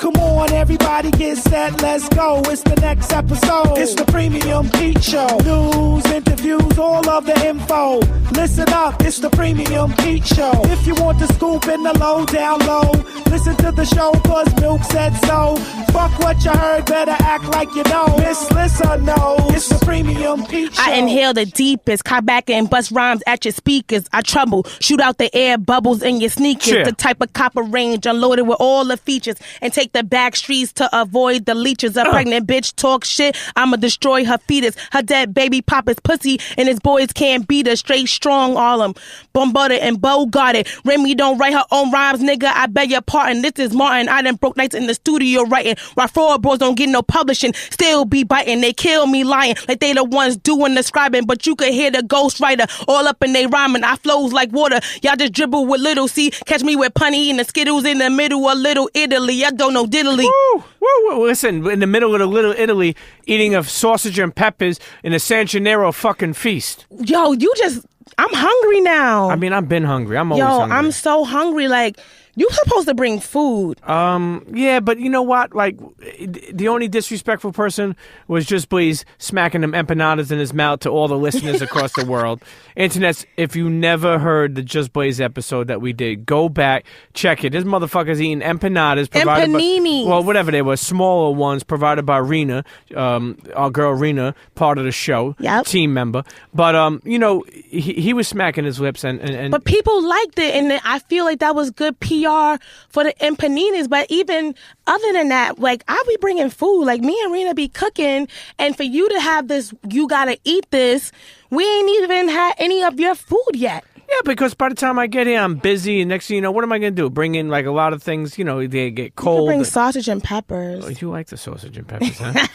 Come on, everybody get set, let's go. It's the next episode. It's the Premium Pete Show. News, interviews, all of the info. Listen up, it's the Premium Pete Show. If you want the scoop in the low, down low, listen to the show, cause Milk said so. Fuck what you heard, better act like you know. Miss Lissa Knows. It's the Premium Pete Show. I inhale the deepest, cop back and bust rhymes at your speakers. I trouble, shoot out the air bubbles in your sneakers. Yeah. The type of copper range unloaded with all the features. And take the back streets to avoid the leeches. A pregnant bitch talk shit, I'ma destroy her fetus. Her dead baby pop his pussy, and his boys can't beat her. Straight strong, all them bombarded and bogarted. Remy don't write her own rhymes, nigga, I beg your pardon. This is Martin, I done broke nights in the studio writing. While fraud bros don't get no publishing, still be biting. They kill me lying, like they the ones doing the scribing. But you could hear the ghostwriter all up in they rhyming. I flows like water, y'all just dribble with little C. Catch me with punny and the Skittles in the middle of Little Italy. I don't know diddly. Woo, woo, woo. Listen, in the middle of the Little Italy, eating a sausage and peppers in a San Gennaro fucking feast. Yo, I'm hungry now. I mean, I've been hungry. I'm always hungry. I'm so hungry. Like, you supposed to bring food. Yeah, but you know what? Like, the only disrespectful person was Just Blaze smacking them empanadas in his mouth to all the listeners across the world. Internets, if you never heard the Just Blaze episode that we did, go back, check it. This motherfucker's eating empanadas. Empaninis. Well, whatever they were, smaller ones provided by Rena, our girl Rena, part of the show, team member. But, you know, he was smacking his lips. and But people liked it, and I feel like that was good PR for the empaninis. But even other than that, like, I'll be bringing food. Like, me and Rena be cooking, and for you to have this, you gotta eat this, we ain't even had any of your food yet. Yeah, because by the time I get here, I'm busy, and next thing you know, what am I going to do? Bring in, like, a lot of things, you know, they get cold. You can bring sausage and peppers. Oh, you like the sausage and peppers, huh?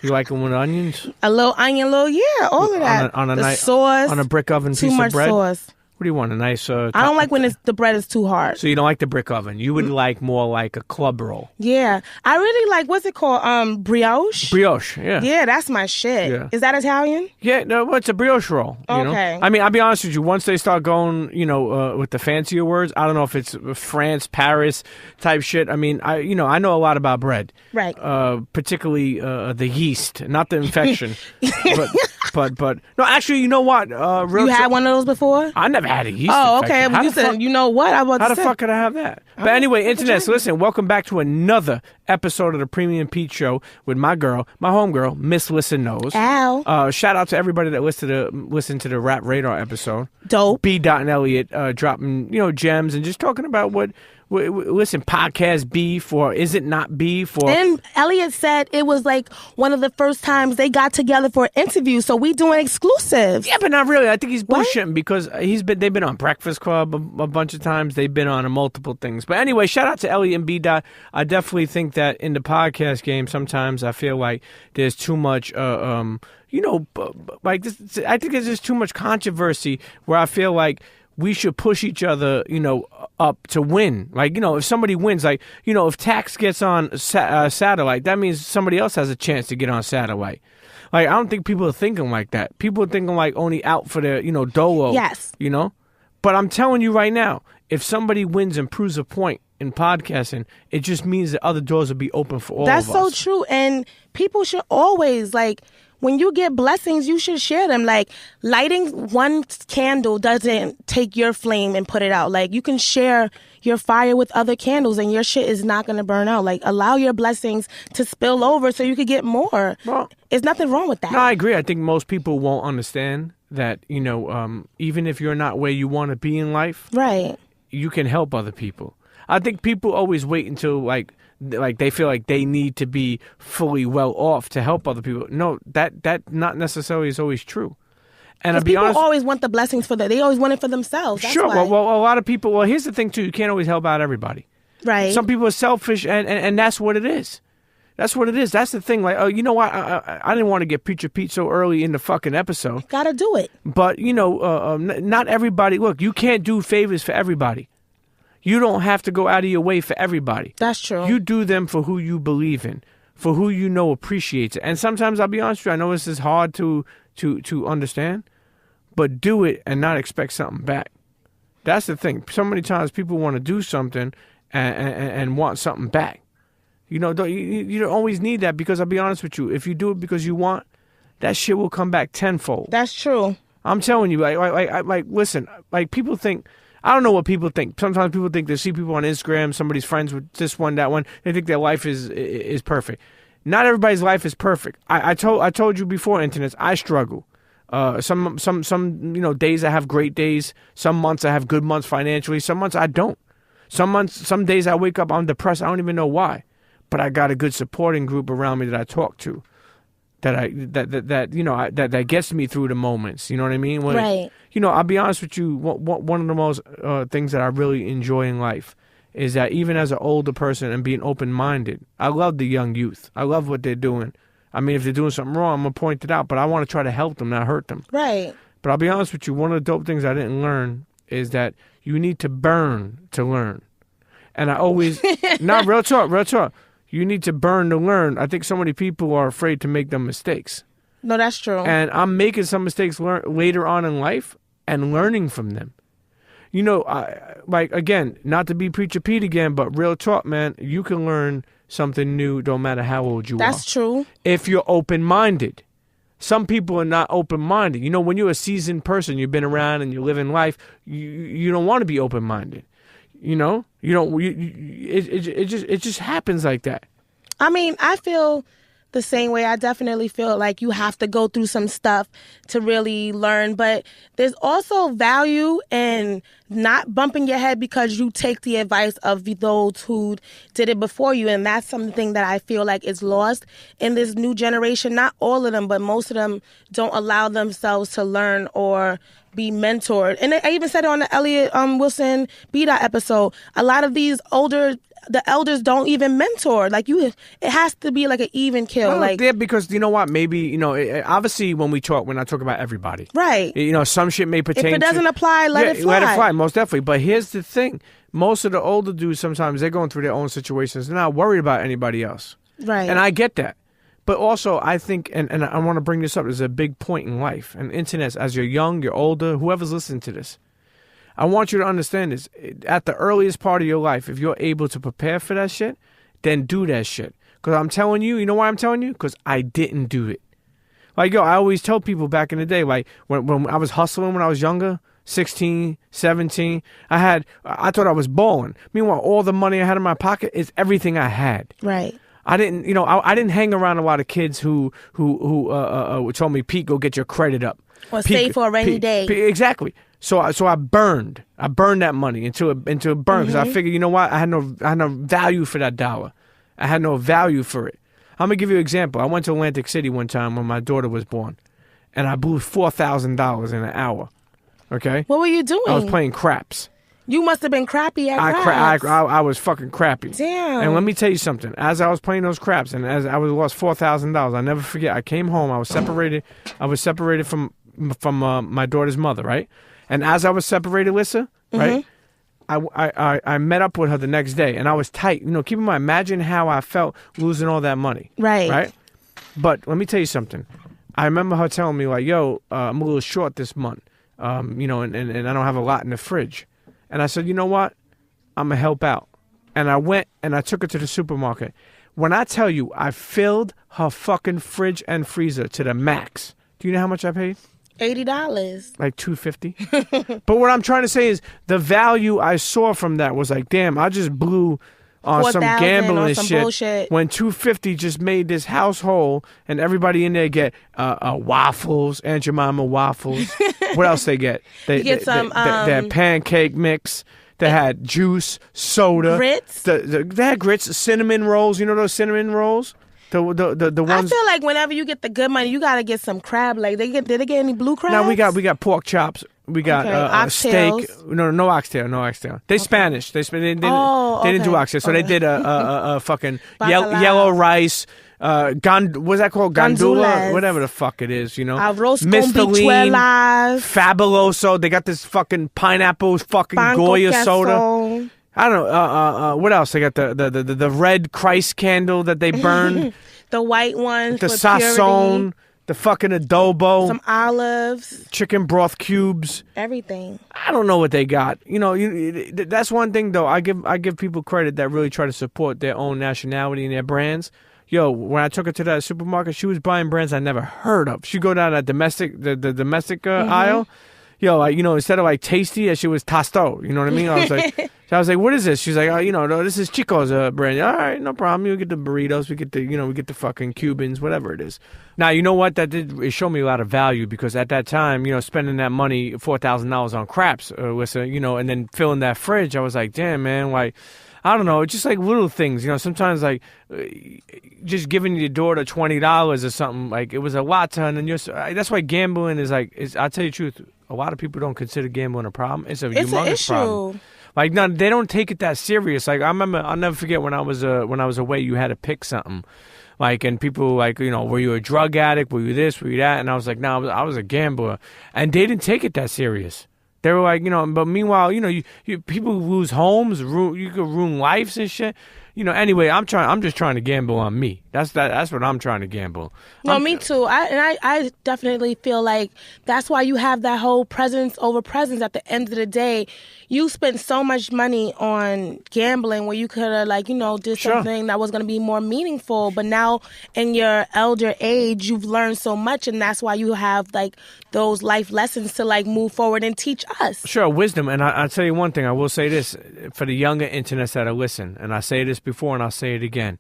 You like them with onions? A little onion, all of that. On a the nice sauce. On a brick oven piece too of much bread? Sauce. What do you want, a nice... I don't like when the bread is too hard. So you don't like the brick oven. You would like more like a club roll. Yeah. I really like, what's it called? Brioche? Brioche, yeah. Yeah, that's my shit. Yeah. Is that Italian? Yeah, no, it's a brioche roll. You Okay. know? I mean, I'll be honest with you. Once they start going, you know, with the fancier words, I don't know if it's France, Paris type shit. I mean, I know a lot about bread. Right. Particularly the yeast, not the infection. but no, actually, you know what? You had one of those before? I never had a yeast Oh, infection. okay. Well, you said, you know what? How the fuck could I have that? But anyway, internets, listen, welcome back to another episode of the Premium Pete Show with my homegirl, Miss Lissa Knows. Ow. Shout out to everybody that listened to the Rap Radar episode. Dope. B. and Elliot dropping, you know, gems and just talking about listen, podcast beef or is it not beef? And Elliot said it was like one of the first times they got together for an interview, so we doing exclusives. Yeah, but not really. I think he's bullshitting because they've been on Breakfast Club a bunch of times. They've been on multiple things. But anyway, shout out to Elliot and B. I definitely think that in the podcast game, sometimes I feel like there's too much, you know, like this. I think there's just too much controversy where I feel like we should push each other, you know, up to win. Like, you know, if somebody wins, like, you know, if Tax gets on satellite, that means somebody else has a chance to get on satellite. Like, I don't think people are thinking like that. People are thinking like only out for their, you know, dolo. Yes. You know? But I'm telling you right now, if somebody wins and proves a point in podcasting, it just means that other doors will be open for all of us. That's so true. And people should always, like, when you get blessings, you should share them. Like, lighting one candle doesn't take your flame and put it out. Like, you can share your fire with other candles and your shit is not going to burn out. Like, allow your blessings to spill over so you could get more. Well, there's nothing wrong with that. No, I agree. I think most people won't understand that, you know, even if you're not where you want to be in life, right, you can help other people. I think people always wait until, like they feel like they need to be fully well off to help other people. No, that not necessarily is always true. And I'll be honest, people always want the blessings they always want it for themselves. That's sure. why. Well, a lot of people. Well, here's the thing too. You can't always help out everybody. Right. Some people are selfish, and that's what it is. That's what it is. That's the thing. Like, oh, you know what? I didn't want to get Preacher Pete so early in the fucking episode. Gotta do it. But you know, not everybody. Look, you can't do favors for everybody. You don't have to go out of your way for everybody. That's true. You do them for who you believe in, for who you know appreciates it. And sometimes, I'll be honest with you, I know this is hard to understand, but do it and not expect something back. That's the thing. So many times people want to do something and want something back. You know, you don't always need that, because I'll be honest with you, if you do it because you want, that shit will come back tenfold. That's true. I'm telling you, like, listen, like, people think, I don't know what people think. Sometimes people think they see people on Instagram, somebody's friends with this one, that one. They think their life is perfect. Not everybody's life is perfect. I told you before, Internet, I struggle. Some days I have great days. Some months I have good months financially. Some months I don't. Some days I wake up, I'm depressed. I don't even know why. But I got a good supporting group around me that I talk to. That gets me through the moments. You know what I mean? Right. I'll be honest with you. One of the most things that I really enjoy in life is that even as an older person and being open-minded, I love the young youth. I love what they're doing. I mean, if they're doing something wrong, I'm going to point it out, but I want to try to help them, not hurt them. Right. But I'll be honest with you, one of the dope things I didn't learn is that you need to burn to learn. And I always, not real talk. You need to burn to learn. I think so many people are afraid to make them mistakes. No, that's true. And I'm making some mistakes later on in life and learning from them. Again, not to be Preacher Pete again, but real talk, man, you can learn something new no matter how old you are. That's true. If you're open-minded. Some people are not open-minded. When you're a seasoned person, you've been around and you're living life, you don't want to be open-minded. You don't. It just happens like that. I mean, I feel the same way. I definitely feel like you have to go through some stuff to really learn. But there's also value in not bumping your head because you take the advice of those who did it before you. And that's something that I feel like is lost in this new generation. Not all of them, but most of them don't allow themselves to learn or be mentored. And I even said it on the Elliot Wilson B. episode. A lot of these the elders don't even mentor. Like it has to be like an even kill. Because you know what? Maybe obviously when I talk about everybody, right? Some shit may pertain. If it doesn't apply, let it fly. Let it fly, most definitely. But here's the thing: most of the older dudes sometimes they're going through their own situations. They're not worried about anybody else, right? And I get that. But also, I think, and I want to bring this up, there's a big point in life. And Internet, as you're young, you're older, whoever's listening to this, I want you to understand this. At the earliest part of your life, if you're able to prepare for that shit, then do that shit. Because I'm telling you, you know why I'm telling you? Because I didn't do it. I always tell people back in the day, when I was hustling when I was younger, 16, 17, I thought I was balling. Meanwhile, all the money I had in my pocket is everything I had. Right. I didn't, I didn't hang around a lot of kids who told me, Pete, go get your credit up. Or save for a rainy day. Exactly. So I burned that money into a burn because I figured, you know what, I had no value for that dollar. I had no value for it. I'm gonna give you an example. I went to Atlantic City one time when my daughter was born, and I blew $4,000 in an hour. Okay. What were you doing? I was playing craps. You must have been crappy at craps. I was fucking crappy. Damn. And let me tell you something. As I was playing those craps, and as I lost $4,000, I'll never forget. I came home. I was separated. From my daughter's mother, right? And as I was separated, Lissa, right? I met up with her the next day, and I was tight. Keep in mind, imagine how I felt losing all that money. Right. Right? But let me tell you something. I remember her telling me, yo, I'm a little short this month, and I don't have a lot in the fridge. And I said, you know what? I'm going to help out. And I went and I took her to the supermarket. When I tell you, I filled her fucking fridge and freezer to the max. Do you know how much I paid? $80. Like $250. But what I'm trying to say is the value I saw from that was like, damn, I just blew on some gambling shit. Bullshit. When $250 just made this household and everybody in there get waffles, Aunt Jemima waffles. What else they get? They get some. They had pancake mix. They had juice, soda, grits. They had grits, cinnamon rolls. You know those cinnamon rolls? The ones. I feel like whenever you get the good money, you gotta get some crab leg. Did they get any blue crabs? No, we got pork chops. We got steak. No oxtail. They Spanish. They didn't do oxtail. So they did a fucking yellow rice. What's that called? Gandula? Whatever the fuck it is, Arroz Mr. Lean, Fabuloso. They got this fucking pineapple fucking Banco Goya queso. soda. I don't know. What else? They got the red Christ candle that they burn. The white one. The sazon. the fucking adobo, some olives, chicken broth cubes, everything. I don't know what they got. That's one thing though. I give people credit that really try to support their own nationality and their brands. Yo, when I took her to that supermarket, she was buying brands I never heard of. She'd go down that the domestic aisle. Yo, instead of like Tasty, she was Tasto. You know what I mean? I was like, what is this? She's like, no, this is Chico's brand. All right, no problem. You get the burritos, we get the fucking Cubans, whatever it is. Now, you know what? It showed me a lot of value because at that time, spending that money, $4,000 on craps, and then filling that fridge, I was like, damn, man, like, I don't know, it's just like little things, sometimes like just giving your daughter $20 or something, like it was a lot to her, and then that's why gambling I'll tell you the truth, a lot of people don't consider gambling a problem. It's humongous problem. Like, no, they don't take it that serious. Like, I remember, I'll never forget when I was away, you had to pick something. Like, and people were like, were you a drug addict? Were you this? Were you that? And I was like, no, I was a gambler. And they didn't take it that serious. They were like, but meanwhile, people lose homes, you could ruin lives and shit. Anyway, I'm just trying to gamble on me. That's what I'm trying to gamble. No, me too. I definitely feel like that's why you have that whole presence over presence. At the end of the day, you spent so much money on gambling where you could have did something that was going to be more meaningful. But now in your elder age, you've learned so much, and that's why you have those life lessons to move forward and teach us. Sure, wisdom. And I'll tell you one thing. I will say this for the younger internets that are listening, and I say this before and I'll say it again.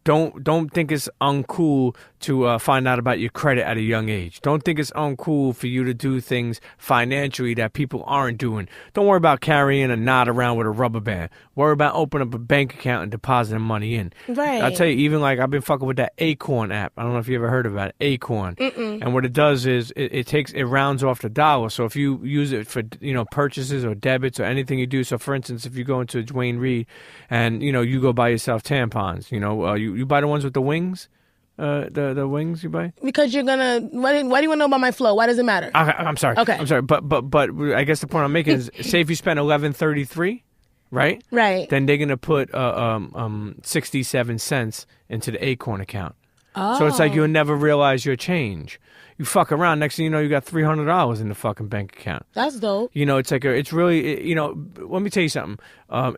Don't think it's uncool to find out about your credit at a young age. Don't think it's uncool for you to do things financially that people aren't doing. Don't worry about carrying a knot around with a rubber band. Worry about opening up a bank account and depositing money in. Right. I'll tell you, even I've been fucking with that Acorn app. I don't know if you ever heard about it, Acorn. And what it does is it rounds off the dollar. So if you use it for purchases or debits or anything you do. So for instance, if you go into Dwayne Reed and you go buy yourself tampons, you buy the ones with the wings. The wings you buy? Because you're gonna. Why do you want to know about my flow? Why does it matter? I'm sorry. Okay. I'm sorry, but I guess the point I'm making is, say if you spend $11.33, right? Right. Then they're gonna put 67 cents into the Acorn account. Oh. So it's like you'll never realize your change. You fuck around, next thing you know, you got $300 in the fucking bank account. That's dope. It's really, let me tell you something.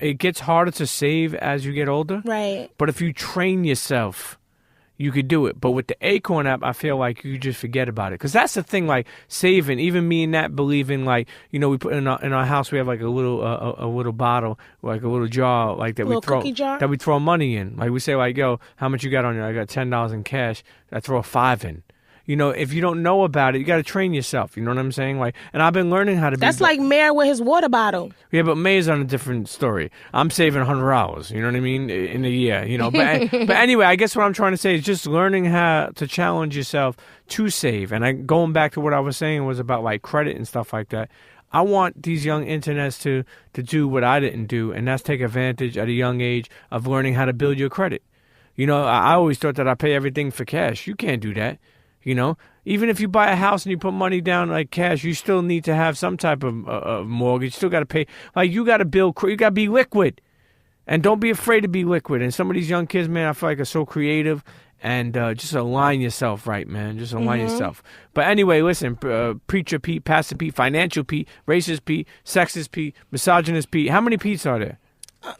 It gets harder to save as you get older. Right. But if you train yourself, you could do it. But with the Acorn app, I feel like you just forget about it. Because that's the thing, saving. Even me and that believing, we put in our house, we have a little bottle, a little jar, that we throw money in. We say, yo, how much you got on you? I got $10 in cash. I throw a 5 in. If you don't know about it, you got to train yourself. You know what I'm saying? And I've been learning how to. That's like Mayor with his water bottle. Yeah, but May's on a different story. I'm saving $100. You know what I mean? In a year. But anyway, I guess what I'm trying to say is just learning how to challenge yourself to save. And going back to what I was saying was about credit and stuff like that. I want these young internets to do what I didn't do, and that's take advantage at a young age of learning how to build your credit. I always thought that I pay everything for cash. You can't do that. Even if you buy a house and you put money down cash, you still need to have some type of mortgage. You still got to pay. You got to build. You got to be liquid, and don't be afraid to be liquid. And some of these young kids, man, I feel are so creative. And just align yourself right, man. Just align yourself. But anyway, listen, Preacher Pete, Pastor Pete, Financial Pete, Racist Pete, Sexist Pete, Misogynist Pete. How many Pete's are there?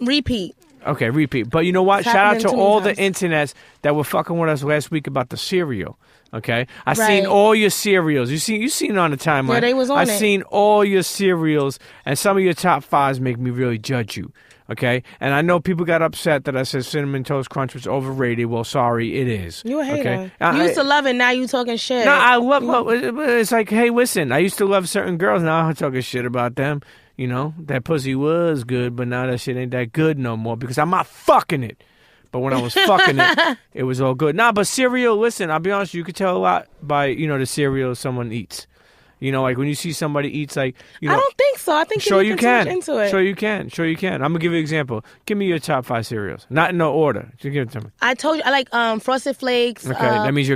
Repeat. Okay, repeat. But you know what? Shout out to all the internets that were fucking with us last week about the cereal. Okay, I seen all your cereals. You seen it on the timeline. Yeah, they was on I it. seen all your cereals, and some of your top 5s make me really judge you. Okay, and I know people got upset that I said Cinnamon Toast Crunch was overrated. Well, sorry, it is. You a hater. Okay? You used to love it. Now you talking shit. No, I love. It's hey, listen. I used to love certain girls. Now I'm talking shit about them. That pussy was good, but now that shit ain't that good no more because I'm not fucking it. But when I was fucking it, it was all good. Nah, but cereal, listen, I'll be honest, you could tell a lot by, the cereal someone eats. When you see somebody eats, I don't think so. I think you can into it. Sure you can. I'm going to give you an example. Give me your top 5 cereals. Not in no order. Just give it to me. I told you, I like Frosted Flakes. Okay, that means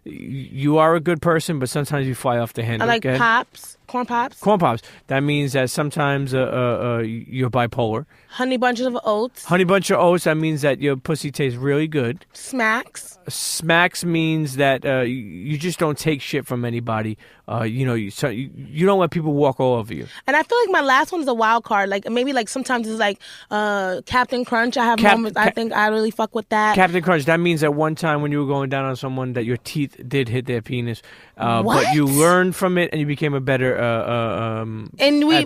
you are a good person, but sometimes you fly off the handle. I like Pops. Corn Pops. Corn Pops. That means that sometimes you're bipolar. Honey Bunches of Oats. Honey Bunch of Oats, that means that your pussy tastes really good. Smacks. Smacks means that you just don't take shit from anybody. You don't let people walk all over you. And I feel like my last one is a wild card. Like maybe like sometimes it's like Captain Crunch. I have moments I think I really fuck with that. Captain Crunch. That means that one time when you were going down on someone that your teeth did hit their penis, what? But you learned from it and you became a better at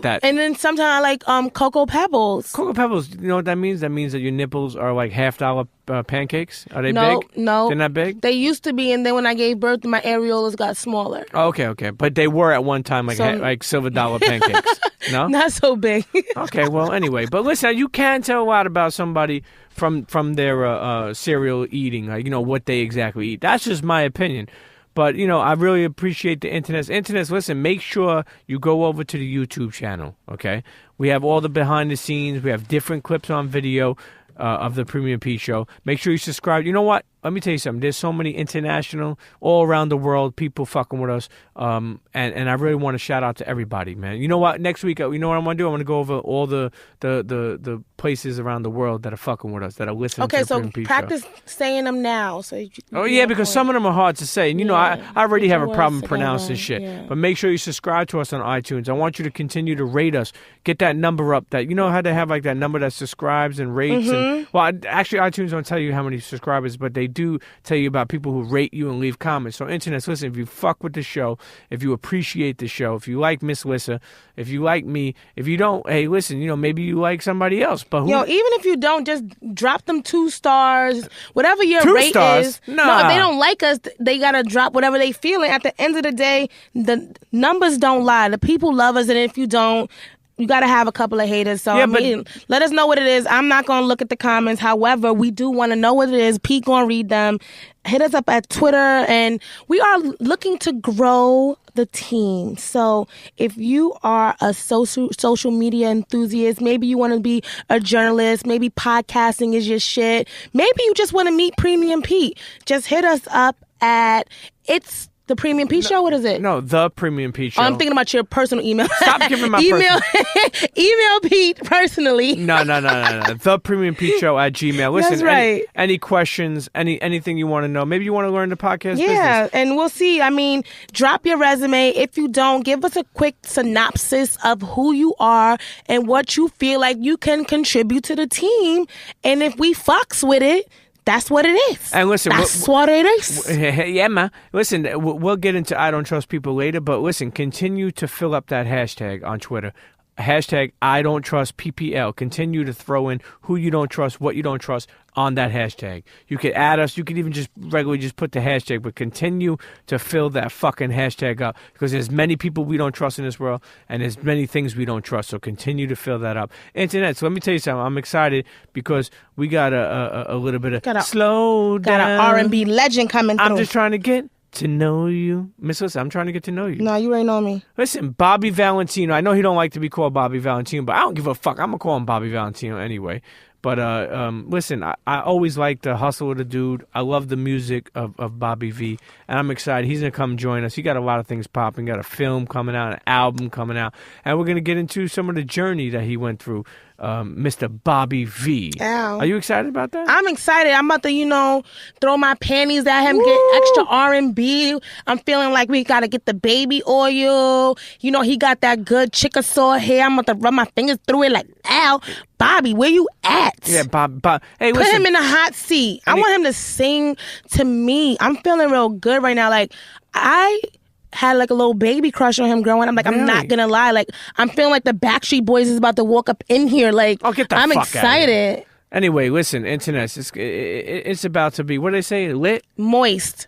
that. And then sometimes I like Cocoa Pebbles. Cocoa Pebbles. You know what that means? That means that your nipples are like $50 pancakes. Are they big? No, they're not big. They used to be, and then when I gave birth, my areolas got smaller. Okay, but they were at one time like silver dollar pancakes. No, not so big. Okay, well, anyway, but listen, you can tell a lot about somebody from their cereal eating, like what they exactly eat. That's just my opinion. But, I really appreciate the internet. Listen, make sure you go over to the YouTube channel, okay? We have all the behind the scenes. We have different clips on video of the Premium Pete Show. Make sure you subscribe. You know what? Let me tell you something. There's so many international, all around the world, people fucking with us. And I really want to shout out to everybody, man. You know what? Next week, you know what I'm going to do? I'm going to go over all the places around the world that are fucking with us, that are listening to the Premium Pete Show. Okay, so practice saying them now. Because some of them are hard to say. And, I already have a problem pronouncing shit. Yeah. But make sure you subscribe to us on iTunes. I want you to continue to rate us. Get that number up. That how they have like that number that subscribes and rates. Mm-hmm. And actually, iTunes don't tell you how many subscribers, but they do tell you about people who rate you and leave comments. So, internet, listen, if you fuck with the show, if you appreciate the show, if you like Miss Lissa, if you like me, if you don't, hey, listen, maybe you like somebody else. But even if you don't, just drop them 2 stars, whatever your 2 rate stars? is. Nah. No, if they don't like us, they gotta drop whatever they feeling. At the end of the day, the numbers don't lie. The people love us, and if you don't, you got to have a couple of haters. So, let us know what it is. I'm not going to look at the comments. However, we do want to know what it is. Pete going to read them. Hit us up at Twitter. And we are looking to grow the team. So if you are a social media enthusiast, maybe you want to be a journalist, maybe podcasting is your shit, maybe you just want to meet Premium Pete, just hit us up at The Premium Pete Show? What is it? No, The Premium Pete Show. Oh, I'm thinking about your personal email. Stop giving my email Pete personally. No. The Premium Pete Show at Gmail. Listen, that's right. Any questions, anything you want to know. Maybe you want to learn the podcast business. Yeah, and we'll see. I mean, drop your resume. If you don't, give us a quick synopsis of who you are and what you feel like you can contribute to the team. And if we fucks with it, that's what it is. And listen, that's what it is. Yeah, man. Listen, we'll get into I don't trust people later, but listen, continue to fill up that hashtag on Twitter. Hashtag I don't trust PPL. Continue to throw in who you don't trust, what you don't trust on that hashtag. You could add us. You could even just regularly just put the hashtag, but continue to fill that fucking hashtag up because there's many people we don't trust in this world and there's many things we don't trust. So continue to fill that up. Internet. So let me tell you something. I'm excited because we got a little bit of slow down. Got an R&B legend coming through. I'm just trying to get to know you. Miss Lissa, I'm trying to get to know you. No, you already know me. Listen, Bobby Valentino. I know he don't like to be called Bobby Valentino, but I don't give a fuck. I'm going to call him Bobby Valentino anyway. But listen, I always like the hustle of the dude. I love the music of Bobby V. And I'm excited. He's going to come join us. He got a lot of things popping. Got a film coming out, an album coming out. And we're going to get into some of the journey that he went through. Mr. Bobby V. Ow. Are you excited about that? I'm excited. I'm about to, throw my panties at him, get extra R&B. I'm feeling like we got to get the baby oil. He got that good Chickasaw hair. I'm about to run my fingers through it like, ow. Bobby, where you at? Yeah, Bob. Hey, Put listen. him in the hot seat. I want him to sing to me. I'm feeling real good right now. Like, I had like a little baby crush on him growing up. Like, really? I'm not gonna lie. Like, I'm feeling like the Backstreet Boys is about to walk up in here. Like, get the I'm fuck excited. Out of anyway, listen, internet. It's about to be, what do they say? Lit? Moist.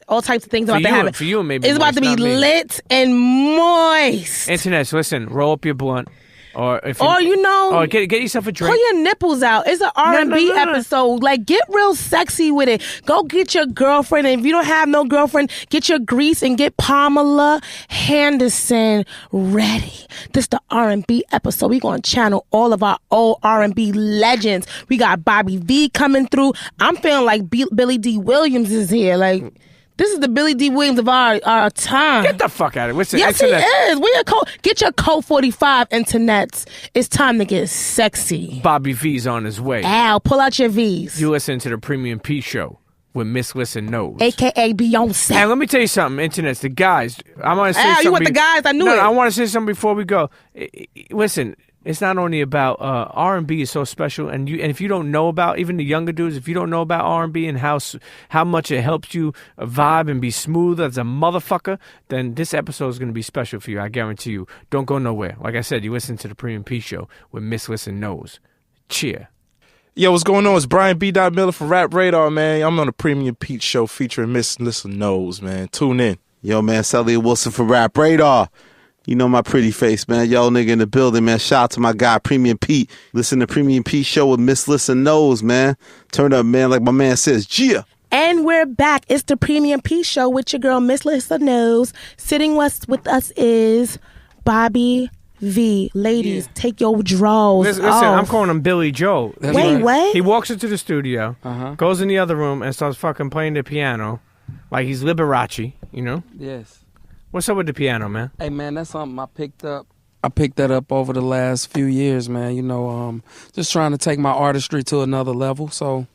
All types of things about to happen. For you, maybe. It's about to be lit and moist. Internet, listen, roll up your blunt. Or get yourself a drink. Pull your nipples out. It's an R&B episode. Like, get real sexy with it. Go get your girlfriend. And if you don't have no girlfriend, get your grease and get Pamela Henderson ready. This is the R&B episode. We gonna channel all of our old R&B legends. We got Bobby V coming through. I'm feeling like Billy D. Williams is here. Like, This is the Billy D. Williams of our time. Get the fuck out of it. What's the Yes, he is. Where your code? Get your code 45 internets. It's time to get sexy. Bobby V's on his way. Al, pull out your V's. You listen to the Premium Pete Show with Miss Lissa Knows. AKA Beyonce. And let me tell you something, internets, the guys. I want to say Al, something. you with the guys? I knew it. I want to say something before we go. Listen, it's not only about R&B is so special, and if you don't know about, even the younger dudes, if you don't know about R&B and how much it helps you vibe and be smooth as a motherfucker, then this episode is going to be special for you. I guarantee you. Don't go nowhere. Like I said, you listen to the Premium P Show with Miss Lissa Knows. Cheer. Yo, what's going on? It's Brian B. Miller from Rap Radar, man. I'm on the Premium Pete Show featuring Miss Lissa Knows, man. Tune in. Yo, man, it's Elliot Wilson for Rap Radar. You know my pretty face, man. Yo, nigga in the building, man. Shout out to my guy, Premium Pete. Listen to Premium Pete Show with Miss Lissa Knows, man. Turn up, man, like my man says. Gia. And we're back. It's the Premium P Show with your girl, Miss Lissa Knows. Sitting with us is Bobby V. Ladies, take your drawers Listen, off. I'm calling him Billy Joe. Wait, what? He walks into the studio, goes in the other room, and starts fucking playing the piano like he's Liberace, you know? Yes. What's up with the piano, man? Hey, man, that's something I picked up. I picked that up over the last few years, man. You know, just trying to take my artistry to another level. So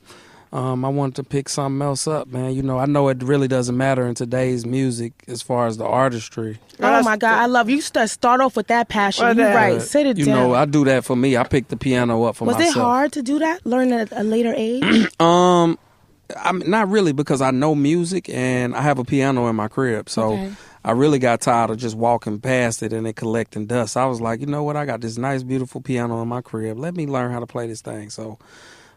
I wanted to pick something else up, man. You know, I know it really doesn't matter in today's music as far as the artistry. Oh, my God. I love you. Start off with that passion. Well, You're right. Sit it You down. know, I do that for me. I picked the piano up for Was myself. it hard to do that? Learn at a later age? I'm not really, because I know music and I have a piano in my crib. So Okay. I really got tired of just walking past it and it collecting dust. I was like, you know what? I got this nice, beautiful piano in my crib. Let me learn how to play this thing. So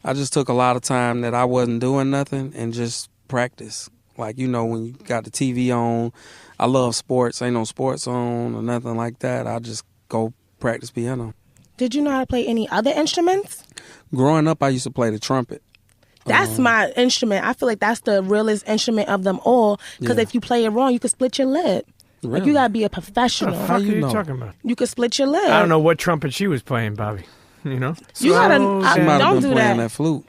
I just took a lot of time that I wasn't doing nothing and just practice. Like, you know, when you got the TV on, I love sports. Ain't no sports on or nothing like that. I just go practice piano. Did you know how to play any other instruments? Growing up, I used to play the trumpet. That's my instrument. I feel like that's the realest instrument of them all. Because Yeah. if you play it wrong, you could split your lip. Like, Really? you got to be a What the professional. fuck are you you know? talking about? You could split your lip. I don't know what trumpet she was playing, Bobby. You know? You gotta- She might have don't been do playing that. that flute.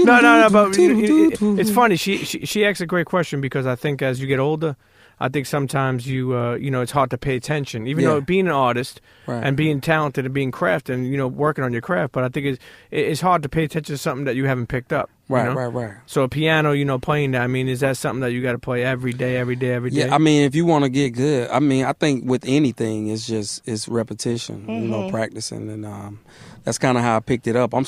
No, but it's funny. She asks a great question because I think as you get older, I think sometimes you know, it's hard to pay attention, even though being an artist Right. and being talented and being crafted and, you know, working on your craft. But I think it's hard to pay attention to something that you haven't picked up. Right, you know? right. So a piano, you know, playing that, I mean, is that something that you got to play every day? Yeah, I mean, if you want to get good, I mean, I think with anything, it's repetition, you know, practicing. And that's kind of how I picked it up. I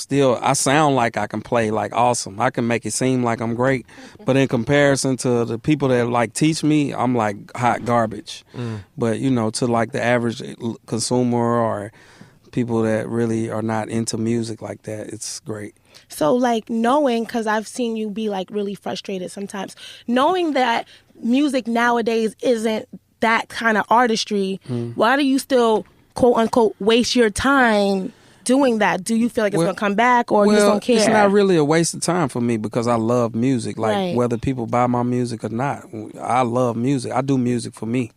sound like I can play like awesome. I can make it seem like I'm great. But in comparison to the people that like teach me, I'm like hot garbage. But, you know, to like the average consumer or people that really are not into music like that, it's great. So, like, knowing, because I've seen you be, like, really frustrated sometimes, knowing that music nowadays isn't that kind of artistry, why do you still, quote-unquote, waste your time doing that? Do you feel like it's going to come back, or you just don't care? It's not really a waste of time for me because I love music. Like, Right. whether people buy my music or not, I love music. I do music for me.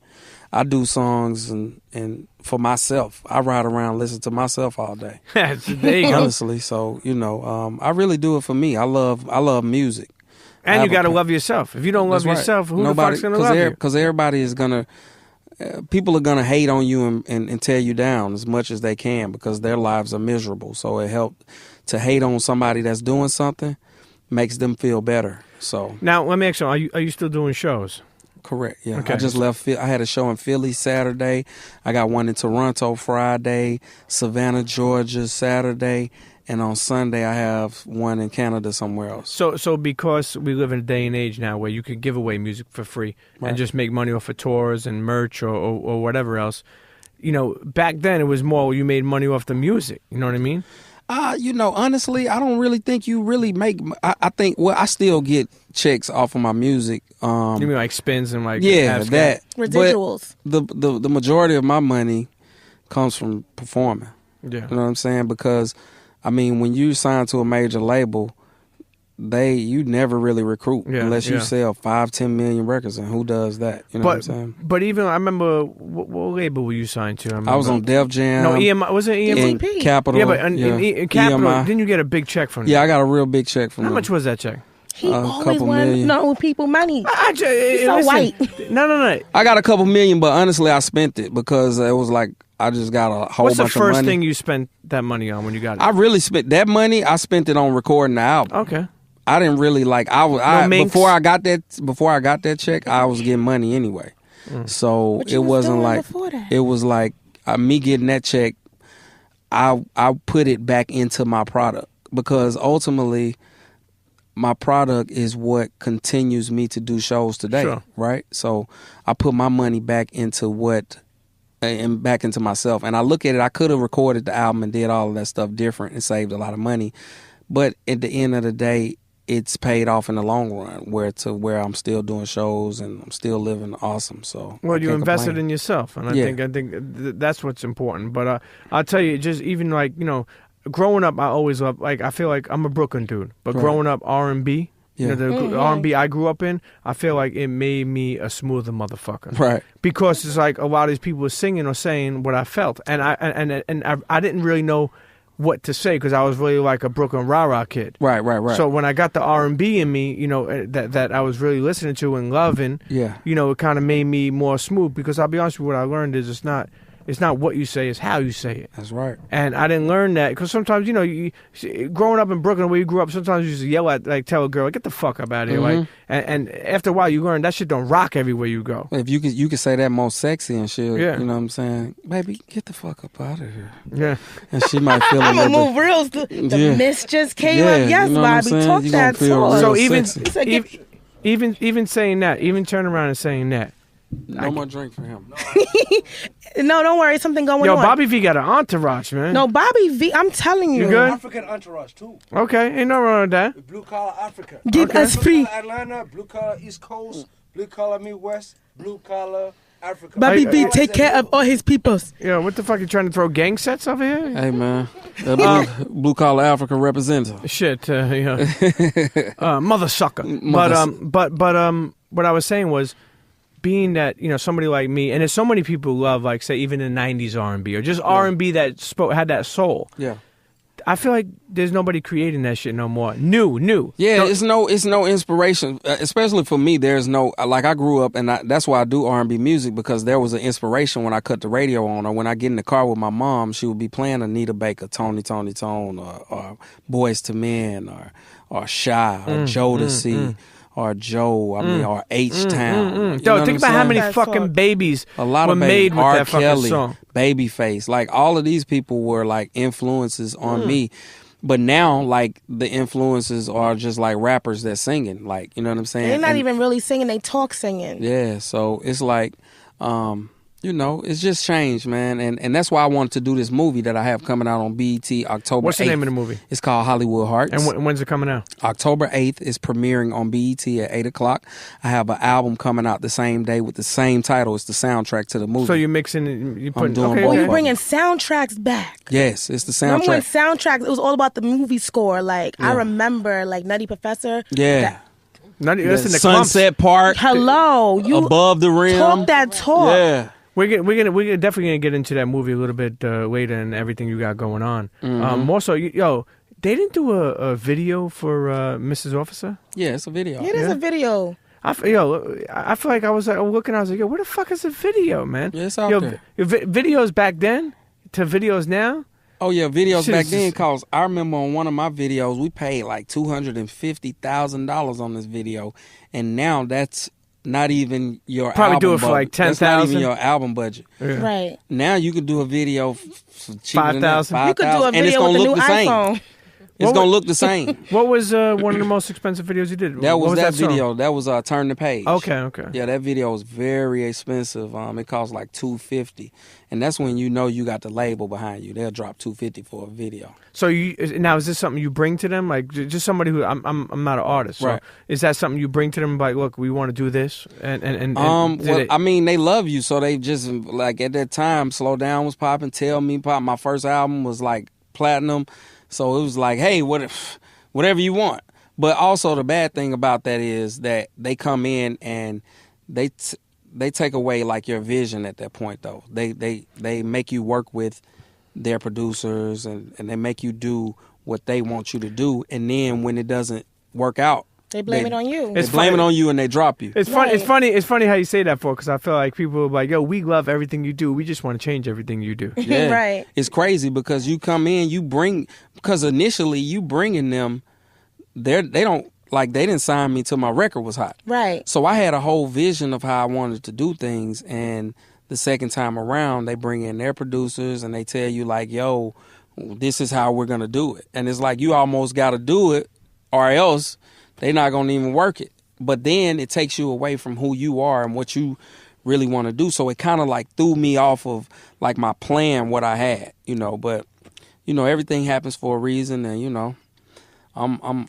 I do songs and for myself. I ride around and listen to myself all day. There you go. Honestly, so you know, I really do it for me. I love music. And you got to love yourself. If you don't love That's right. yourself, who the fuck's going to love you? Because everybody is gonna, people are gonna hate on you and tear you down as much as they can because their lives are miserable. So it helped to hate on somebody that's doing something makes them feel better. So Now, let me ask you, are you still doing shows? correct, yeah. Okay. I just left. I had a show in Philly Saturday. I got one in Toronto Friday, Savannah, Georgia Saturday, and on Sunday I have one in Canada somewhere else. So because we live in a day and age now where you could give away music for free Right. and just make money off of tours and merch or whatever else, you know, back then it was more you made money off the music. You know what I mean? You know, honestly, I don't really think you really make. I think I still get checks off of my music. You mean like spins and like Yeah, abs- that Residuals. But the majority of my money comes from performing. Yeah. You know what I'm saying? Because I mean, when you sign to a major label, you never really recruit unless you sell 5-10 million records, and who does that? You know what I'm saying? But even I remember what label were you signed to? I was on Def Jam. No, EMI wasn't it EMI? in Capital. Yeah, but in Capital, EMI. didn't you get a big check from them? Yeah, I got a real big check from How them. much was that check? He A always couple want to million. know people money. He's so white. No. I got a couple million, but honestly, I spent it because it was like I just got a whole What's bunch the of money. first thing you spent that money on when you got it? I really spent that money. I spent it on recording the album. Okay. I didn't really like. minks? Before I got that check, I was getting money anyway. So What it you was wasn't doing like before that? it was like me getting that check. I put it back into my product because ultimately, my product is what continues me to do shows today. Sure. Right. So I put my money back into and back into myself. And I look at it, I could have recorded the album and did all of that stuff different and saved a lot of money. But at the end of the day, it's paid off in the long run where I'm still doing shows and I'm still living awesome. So Well, you invested in yourself, and I think that's what's important. But I'll tell you, just even like, you know, growing up, I always loved, like, I feel like I'm a Brooklyn dude, but growing up R&B, you know, the R&B I grew up in, I feel like it made me a smoother motherfucker. Right. Because it's like a lot of these people were singing or saying what I felt, and I didn't really know what to say because I was really like a Brooklyn rah-rah kid. Right. So when I got the R&B in me, you know, that I was really listening to and loving, you know, it kind of made me more smooth because I'll be honest with you, what I learned is it's not what you say, it's how you say it. That's right. And I didn't learn that because sometimes, you know, growing up in Brooklyn where you grew up, sometimes you just yell at, like, tell a girl, get the fuck up out of here. Like, and after a while you learn that shit don't rock everywhere you go. If you could say that most sexy and shit, Yeah. you know what I'm saying? Baby, get the fuck up out of here. Yeah. And she might feel I'm a gonna little move real. The mist just came up. Yes, you know what I'm Bobby, saying? talk You gonna that feel talk. real So sexy. even saying that, even turning around and saying that. No more drink for him. No, don't worry, something going Yo, on. Bobby V got an entourage, man. No, Bobby V, I'm telling you. You good? African entourage too. Okay, ain't no wrong with that. Blue collar Africa. Give us free. Blue collar Atlanta, blue collar East Coast, blue collar Midwest, blue collar Africa. Bobby V, Hey, take care of all his peoples. Yo, what the fuck, you trying to throw gang sets over here? Hey, man. That blue collar Africa representative. Shit, mother sucker. But what I was saying was, being that, you know, somebody like me, and there's so many people who love, like, say, even the 90s R&B or just R&B that had that soul. Yeah. I feel like there's nobody creating that shit no more. New. Yeah, it's no inspiration, especially for me. There's no, like, I grew up, and that's why I do R&B music, because there was an inspiration when I cut the radio on, or when I get in the car with my mom, she would be playing Anita Baker, Tony Tone, or Boys to Men, or Shy, or Jodeci. Or Joe, or H-Town. Yo, think about how many fucking babies were made with R. that fucking Kelly, song. Babyface. Like, all of these people were, like, influences on me. But now, like, the influences are just, like, rappers that singing. Like, you know what I'm saying? They're not even really singing, they talk singing. Yeah, so it's like, you know, it's just changed, man. And that's why I wanted to do this movie that I have coming out on BET October 8th. What's the name of the movie? It's called Hollywood Hearts. And when's it coming out? October 8th is premiering on BET at 8 o'clock. I have an album coming out the same day with the same title. It's the soundtrack to the movie. So you're mixing, you putting, doing okay, both. Oh, okay. you're bringing soundtracks back. Yes, it's the Remember when soundtrack. soundtracks, it was all about the movie score. Like, I remember, like, Nutty Professor. Yeah. Listen to Sunset Park. Hello. You Above the Rim. talk that talk. Yeah. We're definitely gonna get into that movie a little bit later and everything you got going on. More so, yo, they didn't do a video for Mrs. Officer. Yeah, it's a video. It is a video. I feel like I was looking. I was like, yo, where the fuck is the video, man? Yeah, it's out there. Videos back then to videos now. Oh yeah, videos Shit back is then. just- Cause I remember on one of my videos, we paid like $250,000 on this video, and now that's not even your Probably album do it for budget. like That's not even 10,000. your album budget. Right. Now you can do a video for cheaper than that, 5,000. You could do a $5,000, and it's video gonna with the look new the same. iPhone. It's gonna look the same. What was one of the most expensive videos you did? That What was that song? video. That was Turn the Page. Okay. Yeah, that video was very expensive. It cost like $250, and that's when you know you got the label behind you. They'll drop $250 for a video. So now is this something you bring to them? Like just somebody who I'm not an artist. So Right. is that something you bring to them? Like, look, we want to do this, and did Well, it- I mean, they love you, so they just like at that time, Slow Down was popping, Tell Me pop. My first album was like platinum, so it was like, hey, whatever you want. But also the bad thing about that is that they come in and they take away like your vision at that point though. They make you work with their producers and they make you do what they want you to do, and then when it doesn't work out, They blame it on you. They blame it on you and they drop you. It's funny. It's funny how you say that because I feel like people are like, "Yo, we love everything you do. We just want to change everything you do." Yeah. Right. It's crazy because you come in, because initially you bringing them, they didn't sign me till my record was hot. Right. So I had a whole vision of how I wanted to do things, and the second time around, they bring in their producers and they tell you like, "Yo, this is how we're gonna do it," and it's like you almost got to do it, or else they're not gonna even work it. But then it takes you away from who you are and what you really want to do. So it kind of like threw me off of like my plan, what I had, But everything happens for a reason, and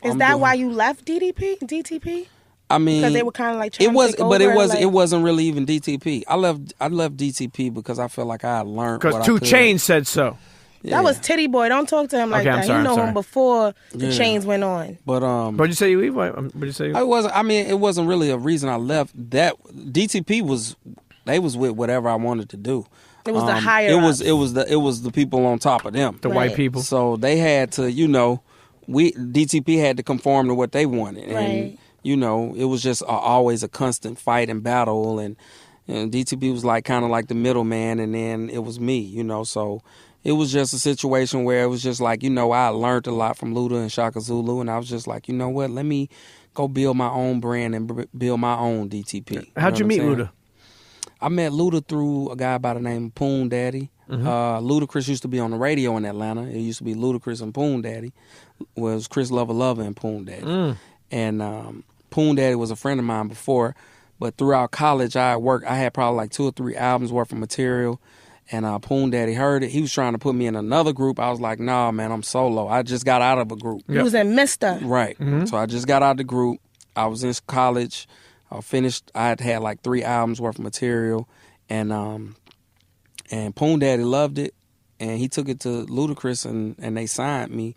Is that why you left DTP? I mean, because they were kind of like trying to take over, it wasn't really even DTP. I left DTP because I felt like I had learned. Because 2 Chainz said so. Yeah. That was Titty Boy. Don't talk to him like that. I'm you know sorry. him before the chains went on. But What'd you say you leave? What'd you say? It wasn't really a reason I left. That DTP was with whatever I wanted to do. It was the higher. It was the people on top of them. The white people. So they had to, DTP had to conform to what they wanted. And, it was just always a constant fight and battle. And DTP was like kind of like the middleman, and then it was me, so it was just a situation where it was just like, I learned a lot from Luda and Shaka Zulu, and I was just like, you know what, let me go build my own brand and build my own DTP. How'd you meet Luda? I met Luda through a guy by the name of Poon Daddy. Mm-hmm. Ludacris used to be on the radio in Atlanta. It used to be Ludacris and Poon Daddy. Well, it was Chris Lover and Poon Daddy. And Poon Daddy was a friend of mine before, but throughout college I had probably like 2 or 3 albums worth of material. And Poon Daddy heard it. He was trying to put me in another group. I was like, nah, man, I'm solo. I just got out of a group. He was in Mister. Right. Mm-hmm. So I just got out of the group. I was in college. I finished. I had like 3 albums worth of material. And Poon Daddy loved it. And he took it to Ludacris and they signed me.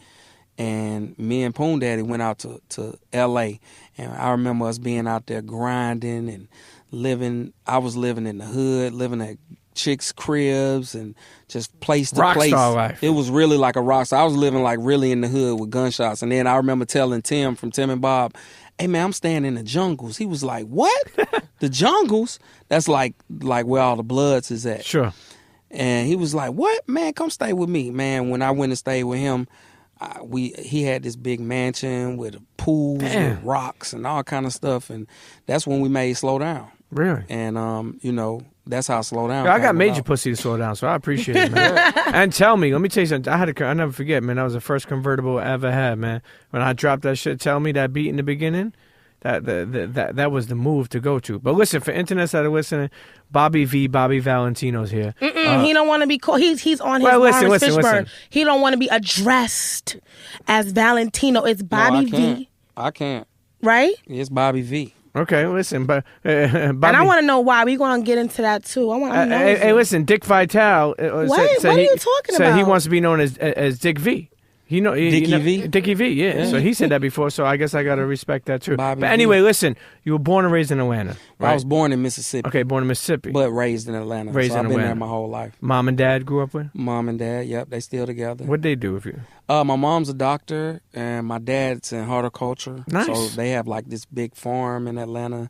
And me and Poon Daddy went out to L.A. And I remember us being out there grinding and living. I was living in the hood, living at chicks' cribs and just place to place. Rockstar life. It was really like a rock star. I was living like really in the hood with gunshots. And then I remember telling Tim from Tim and Bob, "Hey man, I'm staying in the jungles." He was like, "What? The jungles?" That's like where all the Bloods is at. Sure. And he was like, "What? Man, come stay with me." Man, when I went and stayed with him, he had this big mansion with pools and rocks and all kind of stuff. And that's when we made Slow Down. Really? And, that's how Slow Down. I got major pussy to slow down, so I appreciate it, man. And tell me, let me tell you something. I never forget, man. That was the first convertible I ever had, man. When I dropped that shit, tell me that beat in the beginning, that was the move to go to. But listen, for internets that are listening, Bobby Valentino's here. He don't want to be called. He's on his Lawrence Fishburne. He don't want to be addressed as Valentino. It's Bobby V. I can't. Right? It's Bobby V. Okay, listen, but Bobby, and I want to know why. We're going to get into that too. I want to know. Hey, listen, Dick Vitale. What are you talking about? He wants to be known as Dick V. Dickie V, yeah. So he said that before, so I guess I got to respect that too. Bobby but anyway, listen, you were born and raised in Atlanta, right? I was born in Mississippi. Okay, born in Mississippi. But raised in Atlanta. I've been there my whole life. Mom and dad grew up with? Mom and dad, yep, they still together. What'd they do with you? My mom's a doctor, and my dad's in horticulture. Nice. So they have like this big farm in Atlanta,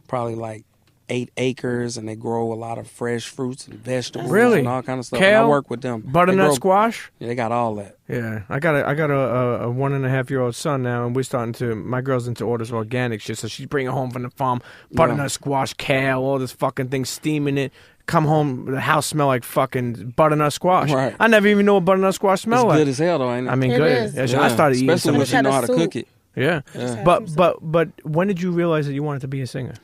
probably like 8 acres, and they grow a lot of fresh fruits and vegetables and all kind of stuff. Kale, and I work with them. Butternut squash? Yeah, they got all that. Yeah. I got a 1.5-year-old son now, and we're starting to, my girl's into all this organic shit, so she's bringing home from the farm butternut squash, kale, all this fucking thing, steaming it. Come home, the house smell like fucking butternut squash. Right. I never even know what butternut squash smell like. It's good as hell, though, ain't it? I mean, it good. Is. Yeah. I started eating especially when you know how to cook it. Yeah. But when did you realize that you wanted to be a singer?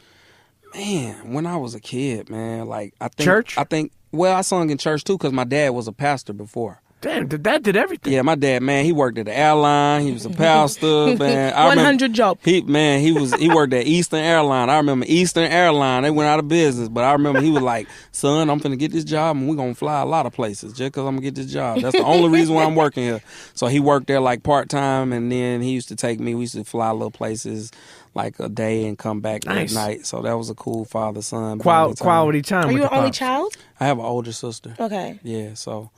Man, when I was a kid, man, like I think church. I sung in church too because my dad was a pastor before. Damn, dad did everything. Yeah, my dad, man, he worked at the airline. He was a pastor, man. 100 job. He worked at Eastern Airline. I remember Eastern Airline. They went out of business, but I remember he was like, "Son, I'm finna get this job, and we're gonna fly a lot of places just because I'm gonna get this job. That's the only reason why I'm working here." So he worked there like part time, and then he used to take me. We used to fly little places like a day and come back at night. So that was a cool father-son quality time. Are you an only child? I have an older sister. Okay. Yeah. So.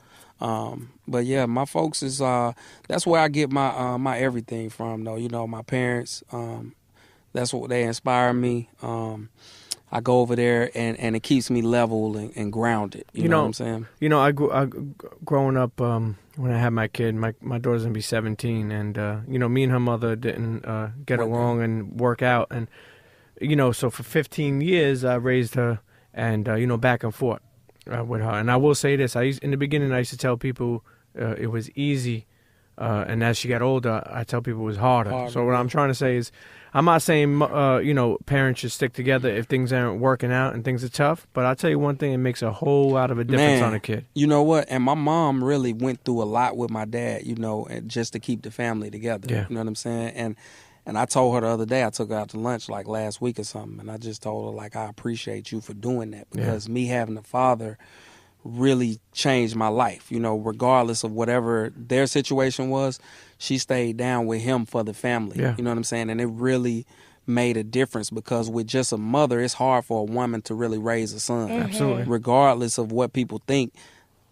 But yeah, my folks is that's where I get my my everything from though. You know, my parents, That's what they inspire me. I go over there and it keeps me level and grounded. You know what I'm saying? You know, growing up, when I had my kid, my daughter's gonna be 17, and you know, me and her mother didn't get along and work out, and you know, so for 15 years I raised her, and you know, back and forth with her. And I will say this: in the beginning, I used to tell people it was easy, and as she got older, I tell people it was harder. So what I'm trying to say is, I'm not saying, you know, parents should stick together if things aren't working out and things are tough. But I'll tell you one thing, it makes a whole lot of a difference on a kid. You know what? And my mom really went through a lot with my dad, you know, and just to keep the family together. Yeah. You know what I'm saying? And I told her the other day, I took her out to lunch like last week or something, and I just told her, like, I appreciate you for doing that, because me having a father really changed my life. You know, regardless of whatever their situation was, she stayed down with him for the family. Yeah. You know what I'm saying? And it really made a difference, because with just a mother, it's hard for a woman to really raise a son. Absolutely. Regardless of what people think,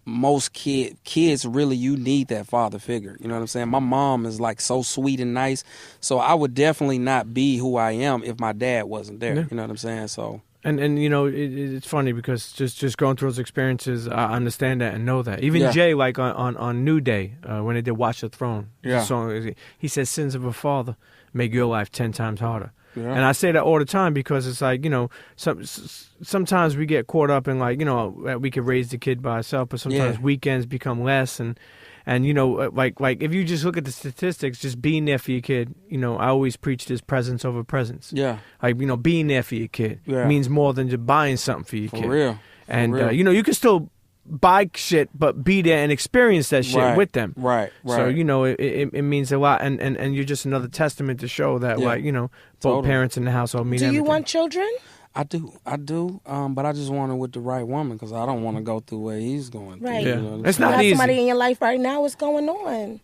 most kids really, you need that father figure. You know what I'm saying? My mom is like so sweet and nice, so I would definitely not be who I am if my dad wasn't there. Yeah. You know what I'm saying? So. And you know, it's funny because just going through those experiences, I understand that and know that. Even Jay, like on New Day, when they did Watch the Throne, the song, he says, "Sins of a father make your life 10 times harder." Yeah. And I say that all the time because it's like, you know, sometimes we get caught up in, like, you know, we could raise the kid by ourselves, but sometimes weekends become less, and you know, like if you just look at the statistics, just being there for your kid, you know, I always preach this presence over presence. Yeah. Like, you know, being there for your kid means more than just buying something for your kid. For real. And, you know, you can still buy shit, but be there and experience that shit with them. Right. So, you know, it means a lot. And you're just another testament to show that, like, you know, both parents in the household mean everything. Do you want children? I do. But I just want it with the right woman, because I don't want to go through what he's going through. Right. You know, it's not easy. easy. Somebody in your life right now, what's going on?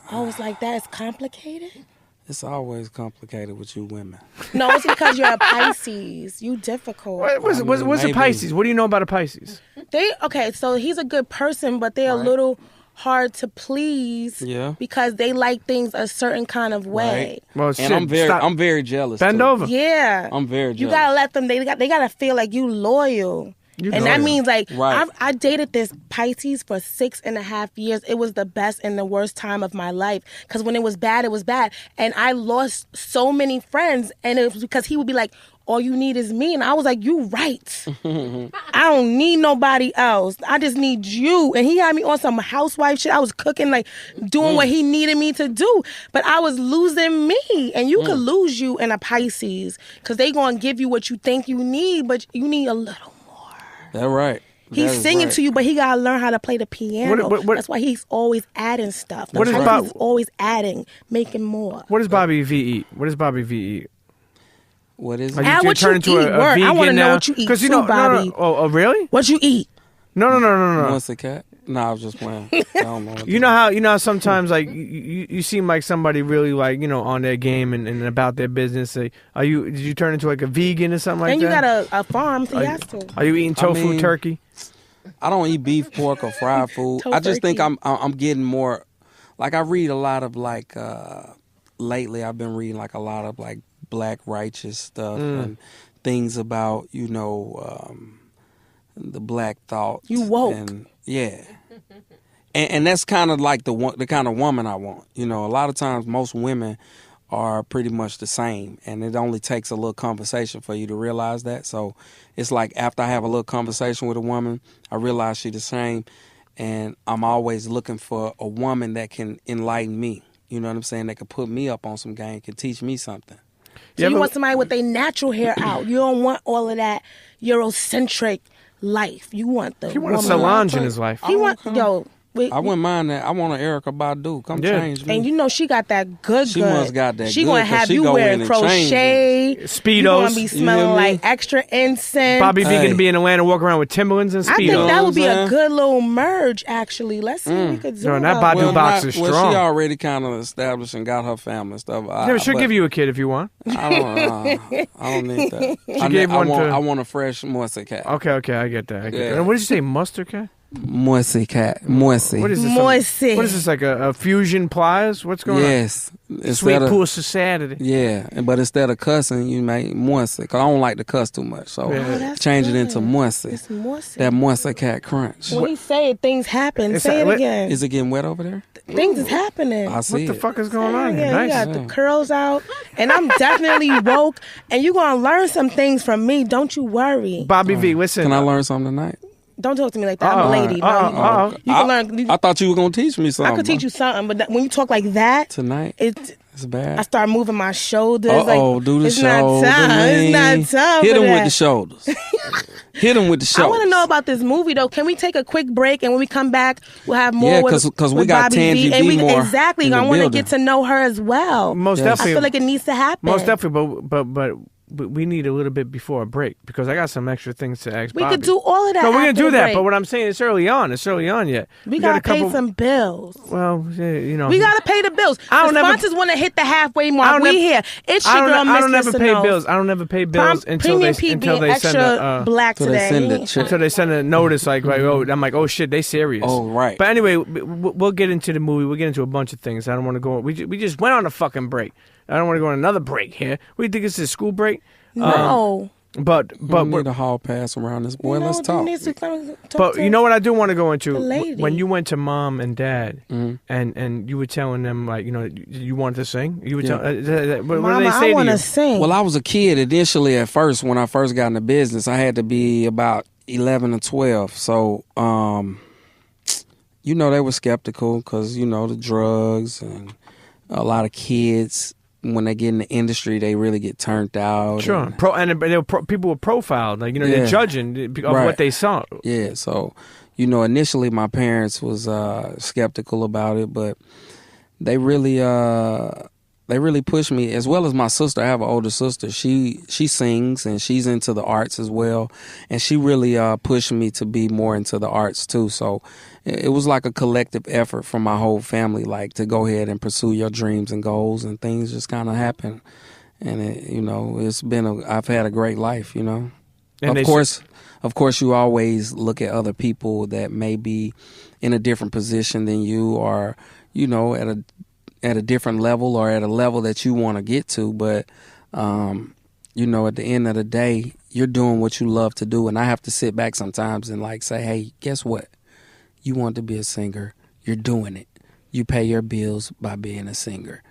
Oh, it's like that. It's complicated? It's always complicated with you women. No, it's because you're a Pisces. You difficult. What's a Pisces? What do you know about a Pisces? Okay, so he's a good person, but they're a little hard to please because they like things a certain kind of way. Right. Well, and I'm very jealous. Bend over. Yeah. I'm very jealous. You gotta let them, they gotta feel like you loyal. That means, like, I dated this Pisces for 6.5 years. It was the best and the worst time of my life. Because when it was bad, it was bad. And I lost so many friends. And it was because he would be like, all you need is me. And I was like, you right. I don't need nobody else. I just need you. And he had me on some housewife shit. I was cooking, like, doing what he needed me to do. But I was losing me. And you could lose you in a Pisces. Because they going to give you what you think you need, but you need a little. That's right. He's singing to you, but he gotta learn how to play the piano. That's why he's always adding stuff. He's always adding, making more. What does Bobby V eat? What is it? Add what you eat. I want to know what you eat too, Bobby. No. Oh, really? What you eat? No. What's the cat? No, I was just playing. I don't know. You know how sometimes, like, you seem like somebody really, like, you know, on their game and about their business. Did you turn into like a vegan or something like that? And you got a farm, so you have to. Are you eating tofu turkey? I don't eat beef, pork, or fried food. I just think I'm getting more. Like, I read a lot of, like, lately I've been reading like a lot of like black righteous stuff and things about, you know, the black thought. You woke. And, yeah. And that's kind of like the kind of woman I want. You know, a lot of times most women are pretty much the same, and it only takes a little conversation for you to realize that. So it's like after I have a little conversation with a woman, I realize she's the same, and I'm always looking for a woman that can enlighten me. You know what I'm saying? That can put me up on some game, can teach me something. So you want somebody with their natural hair out. You don't want all of that Eurocentric life. You want the He want a Solange in his life. He want, I wouldn't mind that. I want an Erica Badu. Come change me. And you know she got that good. She must got that. She gonna have you wearing crochet, Speedos. You gonna be smelling like extra incense. Bobby V gonna be in Atlanta, walk around with Timberlands and Speedos. I think that would be a good little merge. Actually, let's see if we could do that. Badu box is strong. Well, she already kind of established and got her family and stuff. She'll give you a kid if you want. I don't need that. I want a fresh mustard cat. Okay, I get that. And what did you say, mustard cat? Moissy cat. Moissy. What is this? Moissy. What is this, like a fusion pliers? What's going Yes. on? Sweet Pool Society. Yeah, but instead of cussing, you make moissy. Because I don't like to cuss too much. So change it into moissy. It's moissy. That moissy cat crunch. When he say it, things happen. Say it again. Is it getting wet over there? Things is happening. I see What the fuck is going on here? Yeah, Nice. you got the curls out, and I'm definitely woke, and you're gonna learn some things from me. Don't you worry. Bobby V, listen. Can I learn something tonight? Don't talk to me like that. I'm a lady. You can learn. I thought you were going to teach me something. I could teach you something, but when you talk like that, tonight. it's bad. I start moving my shoulders. Do the it's shoulder. Not time. It's not time. Hit him with the shoulders. Hit him with the shoulders. I want to know about this movie though. Can we take a quick break, and when we come back, we'll have more. Yeah, because we got Tangie Tangie B more. Exactly. I want to get to know her as well. Most definitely. I feel like it needs to happen. Most definitely, but we need a little bit before a break because I got some extra things to ask We Bobby. could do all of that. No, we're gonna after do the that. break. But what I'm saying, it's early on. It's early on yet. We gotta pay some bills. Well, you know, We gotta pay the bills. The sponsors want to hit the halfway mark. We here. It's your girl, Miss I don't ever Lissa pay Knows. bills. I don't ever pay bills until Premium they Pete being send extra a black today. until they send a notice like oh, I'm like, oh shit, they serious. Oh, right. But anyway, we'll get into the movie. We'll get into a bunch of things. I don't want to go. We just went on a fucking break. I don't want to go on another break here. We think it's a school break. No. But we need a hall pass around this boy. Let's talk. But you know what I do want to go into? the lady. When you went to mom and dad, and you were telling them like you wanted to sing. You were telling. What do Mama, they say I want to to you? sing. Well, I was a kid initially at first. When I first got into business, I had to be about 11 or 12. So, they were skeptical because, the drugs and a lot of kids, when they get in the industry, they really get turned out. Sure. People were profiled. Like, they're judging of what they saw. Yeah. So, initially my parents was skeptical about it, but they really pushed me, as well as my sister. I have an older sister. She sings and she's into the arts as well, and she really pushed me to be more into the arts too. So it was like a collective effort from my whole family, like to go ahead and pursue your dreams and goals, and things just kind of happen. And I've had a great life. And of course, you always look at other people that may be in a different position than you, or at a different level, or at a level that you want to get to. But, at the end of the day, you're doing what you love to do. And I have to sit back sometimes and say, hey, guess what? You want to be a singer. You're doing it. You pay your bills by being a singer.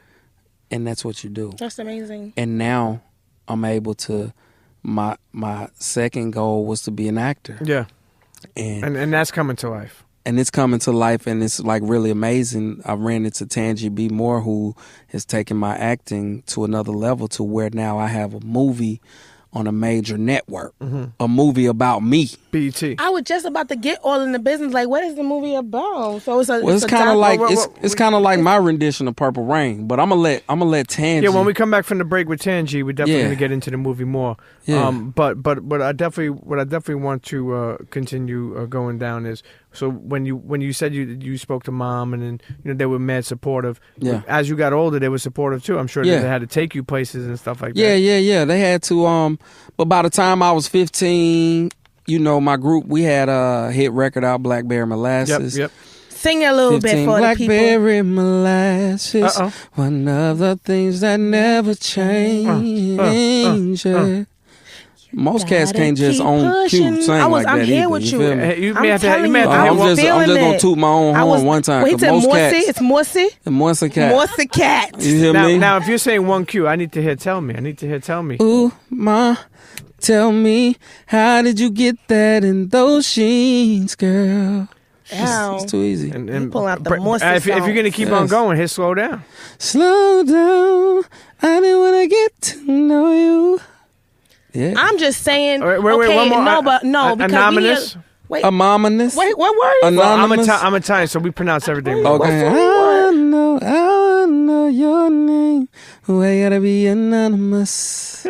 And that's what you do. That's amazing. And now I'm able to, my second goal was to be an actor. Yeah. And that's coming to life. And it's coming to life, and it's really amazing. I ran into Tangie B more, who has taken my acting to another level, to where now I have a movie on a major network, a movie about me. BET. I was just about to get all in the business. Like, what is the movie about? So it's kind of like it's kind of like my rendition of Purple Rain. But I'm gonna let Tangie. Yeah, when we come back from the break with Tangie, we're definitely gonna get into the movie more. Yeah. But I definitely want to continue going down is. So when you said you spoke to mom, and then they were mad supportive. Yeah. As you got older, they were supportive too. I'm sure that they had to take you places and stuff like that. Yeah. They had to. But by the time I was 15, my group, we had a hit record out, Blackberry Molasses. Yep. Sing a little bit for the people. Blackberry Molasses, one of the things that never change. Most cats can't just on cue sing like that. I'm here either, with you. You may have to I'm just gonna toot my own horn one time. Wait, most cats, it's Morsey? The Morsey cat. Morsey cat. You hear me? Now, if you're saying one cue, I need to hear Tell Me. Tell Me. Ooh, ma, tell me, how did you get that in those sheets, girl? It's too easy. And pull out the Morsey if you're going to keep on going, hit slow down. Slow down. I didn't want to get to know you. Yeah. I'm just saying. Wait, one more. Because anonymous. Wait, anonymous. Wait, what word? Anonymous. Well, I'm Italian, so we pronounce everything. Okay. I know your name. Why gotta be anonymous?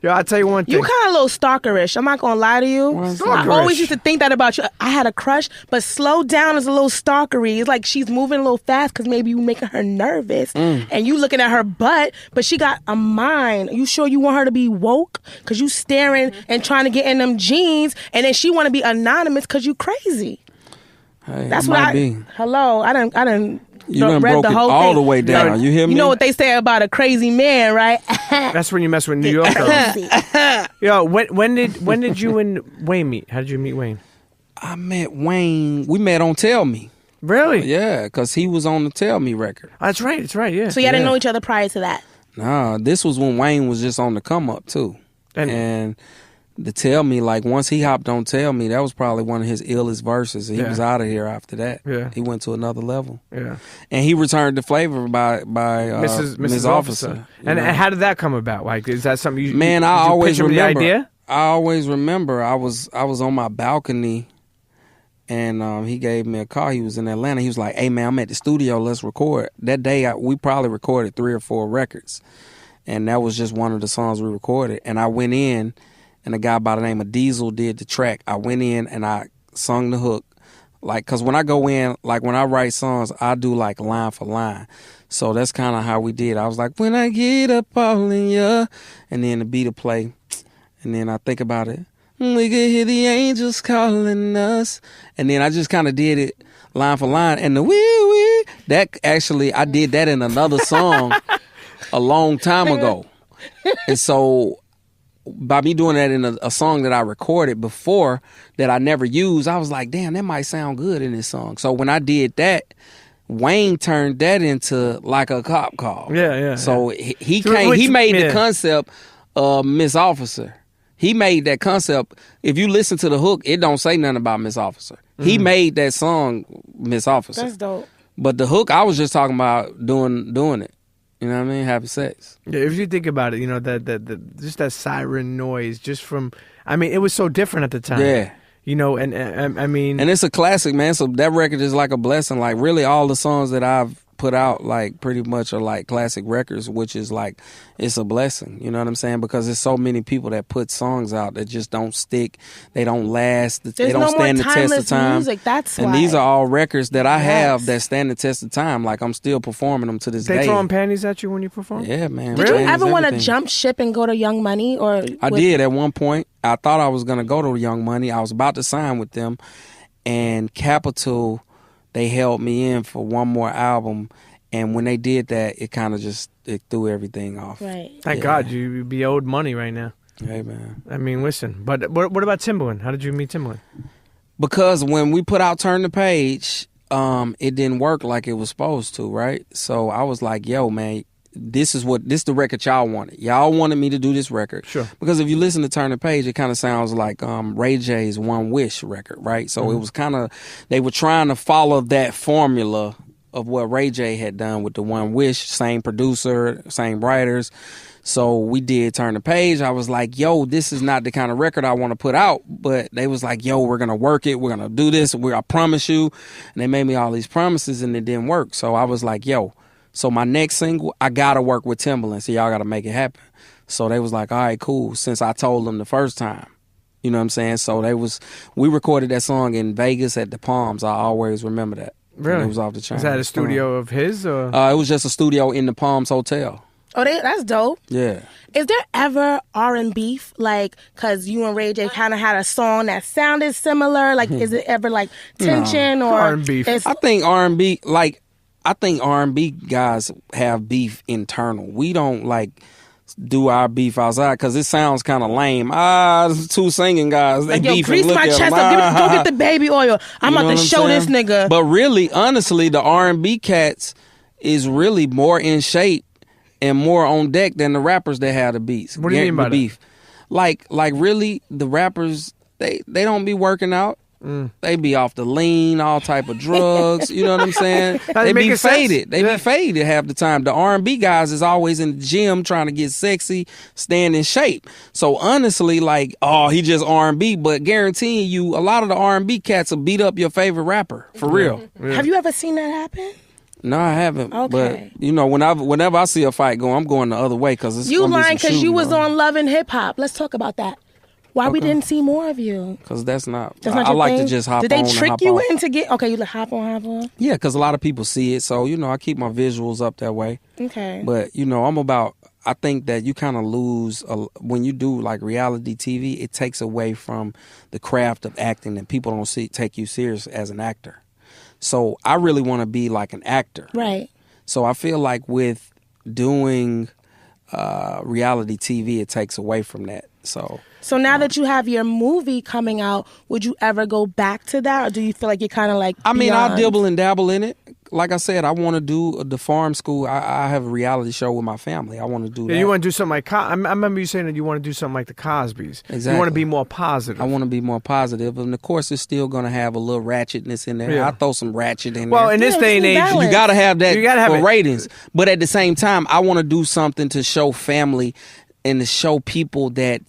Yo, I'll tell you one thing. You kind of a little stalkerish. I'm not gonna lie to you. I always used to think that about you. I had a crush, but slow down is a little stalkery. It's like she's moving a little fast because maybe you making her nervous, and you looking at her butt, but she got a mind. You sure you want her to be woke? Because you staring and trying to get in them jeans, and then she want to be anonymous because you crazy. Hey, That's it what might I. be. Hello, I done. You done read broke the it whole all thing. the way down. Like, You hear me? You know what they say about a crazy man, right? That's when you mess with New York girls. Yo, when did you and Wayne meet? How did you meet Wayne? I met Wayne. We met on Tell Me. Really? Yeah, because he was on the Tell Me record. Oh, that's right. That's right. Yeah. So y'all didn't know each other prior to that. Nah, this was when Wayne was just on the come up too. And the Tell Me, like once he hopped on Tell Me, that was probably one of his illest verses. He was out of here after that. Yeah. He went to another level. Yeah. And he returned the flavor by Mrs. Officer. And know? how did that come about? Like, is that something you? Man, did I you always pitch him remember. the idea? I always remember. I was on my balcony, and he gave me a call. He was in Atlanta. He was like, "Hey man, I'm at the studio. Let's record." That day, we probably recorded 3 or 4 records, and that was just one of the songs we recorded. And I went in, and a guy by the name of Diesel did the track. I went in and I sung the hook, like, cause when I go in, like when I write songs, I do like line for line. So that's kind of how we did. I was like, when I get up all in ya, and then the beat will play, and then I think about it. We could hear the angels calling us, and then I just kind of did it line for line. And the wee that actually I did that in another song a long time ago, and so by me doing that in a song that I recorded before that I never used, I was like, damn, that might sound good in this song. So when I did that, Wayne turned that into like a cop call. Yeah. So he made the concept of Miss Officer. He made that concept. If you listen to the hook, it don't say nothing about Miss Officer. Mm-hmm. He made that song Miss Officer. That's dope. But the hook, I was just talking about doing it. You know what I mean? Having sex. Yeah, if you think about it, you know, that just that siren noise, just from, I mean, it was so different at the time. Yeah. You know, and I mean, and it's a classic, man. So that record is like a blessing. Like really, all the songs that I've put out, like pretty much are like classic records, which is like it's a blessing. You know what I'm saying? Because there's so many people that put songs out that just don't stick. They don't last. They don't stand the test of time. Music, that's and why. These are all records that I have that stand the test of time. Like I'm still performing them to this day. They throwing panties at you when you perform? Yeah, man. Did you ever want to jump ship and go to Young Money? Or I did at one point. I thought I was gonna go to Young Money. I was about to sign with them, and Capitol, they held me in for one more album. And when they did that, it kind of just threw everything off. Right. Thank God you'd be owed money right now. Hey, man. I mean, listen. But what about Timbaland? How did you meet Timbaland? Because when we put out Turn the Page, it didn't work like it was supposed to, right? So I was like, yo, man, this is the record y'all wanted. Y'all wanted me to do this record. Sure. Because if you listen to Turn the Page, it kind of sounds like Ray J's One Wish record, right? So it was kind of, they were trying to follow that formula of what Ray J had done with the One Wish, same producer, same writers. So we did Turn the Page. I was like, yo, this is not the kind of record I want to put out. But they was like, yo, we're going to work it. We're going to do this. I promise you. And they made me all these promises and it didn't work. So I was like, yo, so my next single, I got to work with Timbaland. So y'all got to make it happen. So they was like, all right, cool. Since I told them the first time. You know what I'm saying? So we recorded that song in Vegas at the Palms. I always remember that. Really? It was off the chain. Was that a studio of his? Or? It was just a studio in the Palms Hotel. Oh, that's dope. Yeah. Is there ever R&B, like, because you and Ray J kind of had a song that sounded similar? Like, is it ever, like, tension or... R&B. I think R&B, like, R&B guys have beef internal. We don't, like, do our beef outside because it sounds kind of lame. Two singing guys, they like, yo, beef grease and look my at chest them. up. Go get the baby oil. I'm about to show this nigga. But really, honestly, the R&B cats is really more in shape and more on deck than the rappers that have the beats. What do you mean by beef? Like really, the rappers they don't be working out. They be off the lean, all type of drugs. You know what I'm saying? They be faded. They be faded half the time. The R&B guys is always in the gym trying to get sexy, stand in shape. So honestly, like, oh, he just R&B, but guaranteeing you, a lot of the R&B cats will beat up your favorite rapper for real. Yeah. Have you ever seen that happen? No, I haven't. Okay. But, you know, whenever I see a fight going, I'm going the other way because it's you lying because you was on Love and Hip Hop. Let's talk about that. Why we didn't see more of you? Because that's not I like thing? to just hop on. Did they trick you off. into get? Okay, you like hop on. Yeah, because a lot of people see it, so you know I keep my visuals up that way. Okay. But you know I think that you kind of lose when you do like reality TV. It takes away from the craft of acting, and people don't take you serious as an actor. So I really want to be like an actor. Right. So I feel like with doing reality TV, it takes away from that. So now that you have your movie coming out, would you ever go back to that, or do you feel like you're kind of like? I mean, beyond? I dibble and dabble in it. Like I said, I want to do the farm school. I have a reality show with my family. I want to do that. You want to do something like I remember you saying that you want to do something like the Cosbys. Exactly. You want to be more positive. I want to be more positive, and of course, it's still going to have a little ratchetness in there. Yeah. I throw some ratchet in well, there. in this day and age, you got to have that for it. ratings. But at the same time, I want to do something to show family and to show people that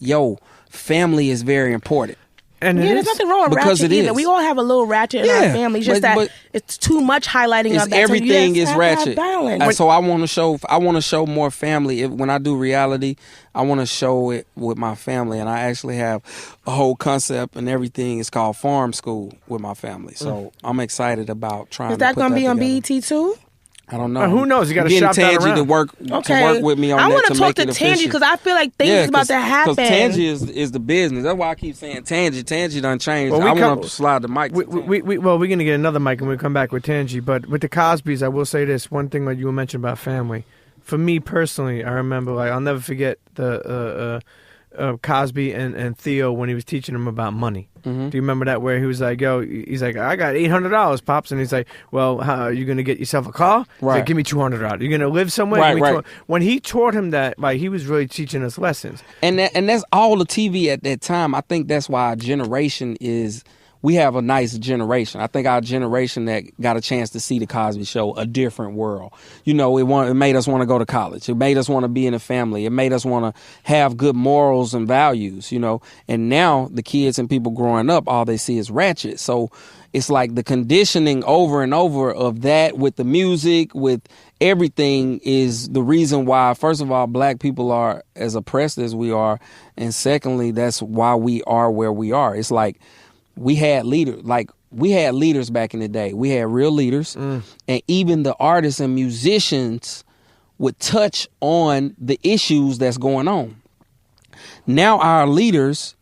family is very important. And there's nothing wrong with because ratchet either. We all have a little ratchet in our family. Just but it's too much highlighting of that. Everything is ratchet. Balance. So I want to show more family. When I do reality, I want to show it with my family, and I actually have a whole concept and everything. It's called Farm School with my family. So I'm excited about trying. Is that going to be on BET too? I don't know. Who knows? You got to shop that around. to work with me on that. I want to talk make to Tangie because I feel like things is about to happen. Because Tangie is the business. That's why I keep saying Tangie. Tangie done changed. I want to slide the mic. We're going to get another mic and we'll come back with Tangie. But with the Cosbys, I will say this one thing that you mentioned about family. For me personally, I remember I'll never forget the Cosby and Theo when he was teaching him about money. Mm-hmm. Do you remember that where he was like, he's like, I got $800, Pops. And he's like, well, how are you going to get yourself a car? He's like, give me $200. You're going to live somewhere? Right. When he taught him that, he was really teaching us lessons. And that's all the TV at that time. I think that's why our generation we have a nice generation. I think our generation that got a chance to see the Cosby Show, a different world. It made us want to go to college. It made us want to be in a family. It made us want to have good morals and values, And now the kids and people growing up, all they see is ratchet. So it's like the conditioning over and over of that with the music, with everything is the reason why, first of all, black people are as oppressed as we are. And secondly, that's why we are where we are. It's like, we had leaders back in the day. We had real leaders, and even the artists and musicians would touch on the issues that's going on. Now our leaders,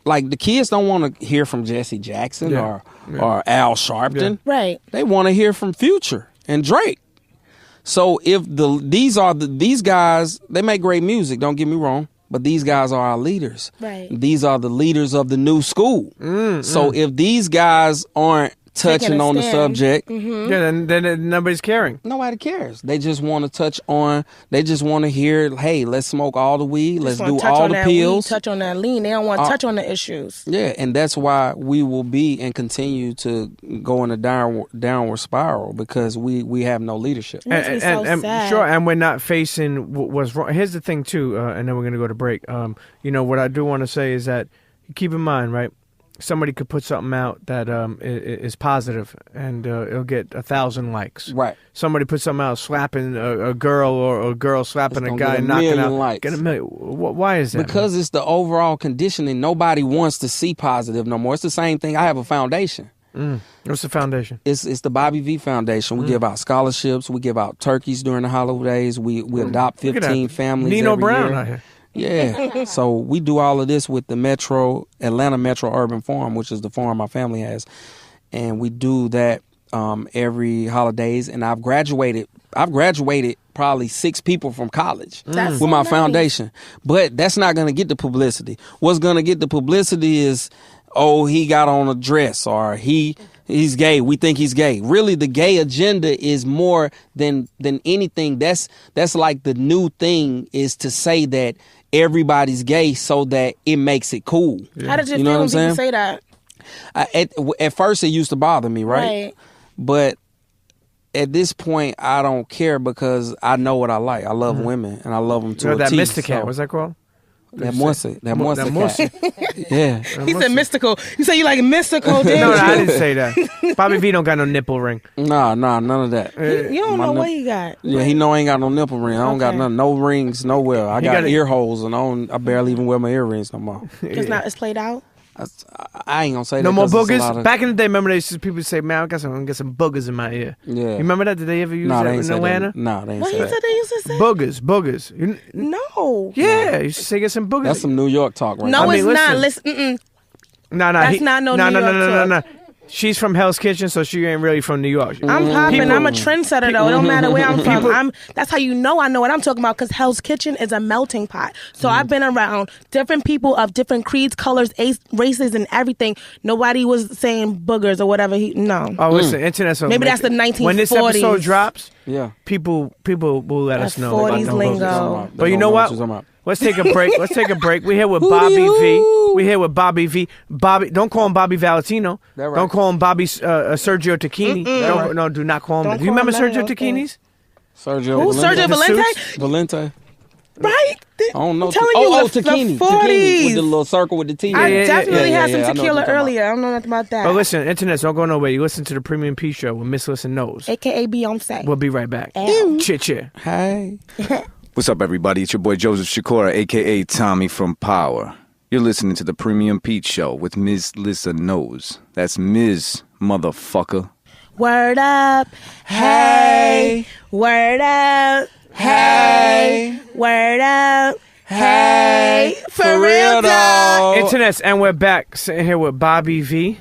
like the kids don't want to hear from Jesse Jackson or Al Sharpton. Yeah. Right. They want to hear from Future and Drake. So if these guys, they make great music, don't get me wrong. But these guys are our leaders. Right. These are the leaders of the new school. So if these guys aren't touching on the subject, then nobody's caring. Nobody cares. They just want to touch on. They just want to hear, hey, let's smoke all the weed. Let's do all the pills. Touch on that lean. They don't want to touch on the issues. Yeah, and that's why we will be and continue to go in a downward spiral because we have no leadership. And sad. Sure, and we're not facing what's wrong. Here's the thing too, and then we're gonna go to break. What I do want to say is that keep in mind, right? Somebody could put something out that is positive and it'll get 1,000 likes. Right. Somebody put something out slapping a girl or a girl slapping a guy and knocking out. Likes. Get a million. Why is that? Because it's the overall conditioning. Nobody wants to see positive no more. It's the same thing. I have a foundation. What's the foundation? It's the Bobby V Foundation. We give out scholarships. We give out turkeys during the holidays. We adopt 15 families Nino every Brown year. out here. Yeah. So we do all of this with the Atlanta Metro Urban Farm, which is the farm my family has. And we do that every holidays. And I've graduated probably 6 people from college with my foundation. But that's not going to get the publicity. What's going to get the publicity is, he got on a dress or he's gay. We think he's gay. Really, the gay agenda is more than anything. That's like the new thing is to say that everybody's gay so that it makes it cool. Yeah. How did you feel when people say that? At first, it used to bother me, right? But at this point, I don't care because I know what I like. I love women, and I love them to a that T. Mysticat, what's that called? That Morse. Yeah. He said mystical. You say you like mystical, didn't No, I didn't say that. Bobby V don't got no nipple ring. Nah, none of that. You don't know what he got. Yeah, he know I ain't got no nipple ring. I don't got no rings nowhere. I got ear holes and I barely even wear my earrings no more. It's played out? I ain't gonna say no that. No more boogers? Back in the day, remember people say, man, I got some boogers in my ear. Yeah. You remember that? Did they ever use that in Atlanta? No, they ain't what say that. What he said they used to say? Boogers. No. Yeah, you used to say get some boogers. That's some New York talk right No, now. it's not. Listen, No, that's not New York talk. She's from Hell's Kitchen, so she ain't really from New York. I'm popping. I'm a trendsetter, though. It don't matter where I'm from. That's how you know I know what I'm talking about, because Hell's Kitchen is a melting pot. So I've been around different people of different creeds, colors, races, and everything. Nobody was saying boogers or whatever. No. Oh, listen, internet. So maybe that's the 1940s. When this episode drops, Yeah. people will let us know. 40s lingo. But you know what? Let's take a break. We're here with Bobby V. We're here with Bobby V. Bobby, don't call him Bobby Valentino. Right. Don't call him Bobby Sergio Tacchini. No, do not call him. Do you remember Sergio Tacchini's? Who's Sergio Valente? Valente. Right? I don't know. I'm telling you, the Tacchini. 40s. Tacchini with the little circle with the T. I definitely had some I know what tequila you're talking earlier. I don't know nothing about that. But listen, internet, don't go nowhere. You listen to the Premium P Show with Miss Lissa Knows. AKA Beyonce. We'll be right back. Chit. Hey. What's up, everybody? It's your boy Joseph Shakura, a.k.a. Tommy from Power. You're listening to the Premium Pete Show with Miss Lissa Knows. That's Ms. Motherfucker. Word up. Hey. Word up. Hey. Word up. Hey. For real, dog. Internets, and we're back sitting here with Bobby V.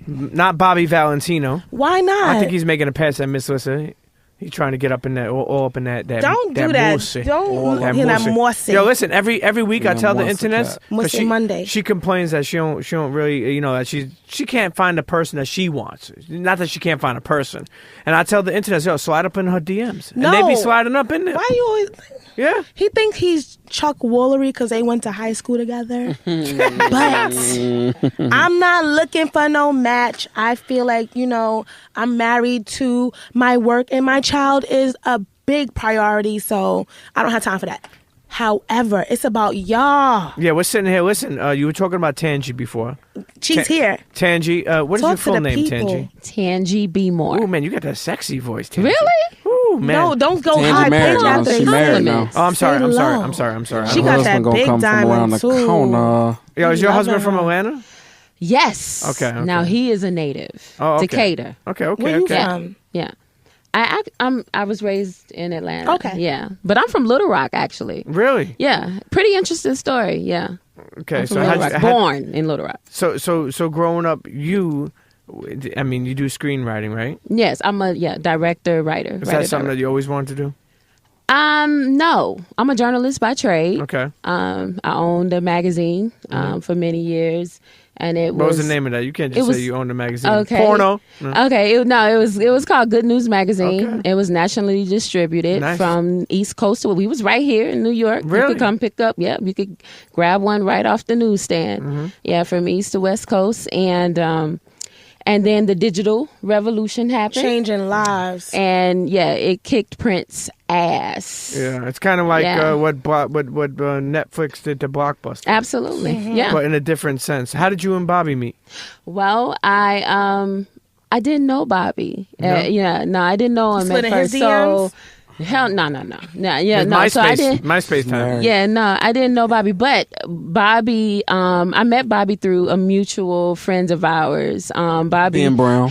Not Bobby Valentino. Why not? I think he's making a pass at Miss Lissa. He's trying to get up in that, all up in that. Don't do that. Moosey. Don't hear that morsey. Yo, listen. Every week I tell the internet, Moosey Monday. She complains that she don't really, that she can't find the person that she wants. Not that she can't find a person. And I tell the internet, yo, slide up in her DMs. No. And they be sliding up in there. Why you always? Yeah. He thinks he's Chuck Woolery because they went to high school together. But I'm not looking for no match. I feel like, I'm married to my work and my child is a big priority, so I don't have time for that. However, it's about y'all. Yeah, we're sitting here. Listen, you were talking about Tangie before. She's here. Tangie, what is your full name, people. Tangie? Tangie B. Moore. Oh, man, you got that sexy voice, Tangie. Really? Ooh, man. No, don't go Tangie high married pitch now. after She married now. Oh, I'm sorry. She Her got that husband gonna big come from around diamond, the too. corner. Yo, is your Love husband her. from Atlanta? Yes. Okay. Now he is a native. Oh, okay. Decatur. Okay. Where you from? Yeah. I was raised in Atlanta. Okay. Yeah. But I'm from Little Rock, actually. Really? Yeah. Pretty interesting story. Yeah. Okay. I'm from Little Rock. Born in Little Rock. So growing up, you do screenwriting, right? Yes. I'm a director, writer. Is that something that you always wanted to do? No. I'm a journalist by trade. Okay. I owned a magazine for many years. And what was the name of that? You can't just say you owned a magazine. Okay. Porno. No. Okay. It was called Good News Magazine. Okay. It was nationally distributed from East Coast to we was right here in New York. Really? You could come pick up. Yeah, you could grab one right off the newsstand. Yeah, from East to West Coast, and then the digital revolution happened, Changing lives. and it kicked print's ass. Yeah, it's kind of like what Netflix did to Blockbuster. Absolutely. Yeah. But in a different sense. How did you and Bobby meet? Well, I didn't know Bobby. No? I didn't know him slid at in his first. So DMs? hell, no. MySpace, So I didn't. MySpace time. Yeah, no, I didn't know Bobby, but Bobby, I met Bobby through a mutual friend of ours. Bobby Ben Brown.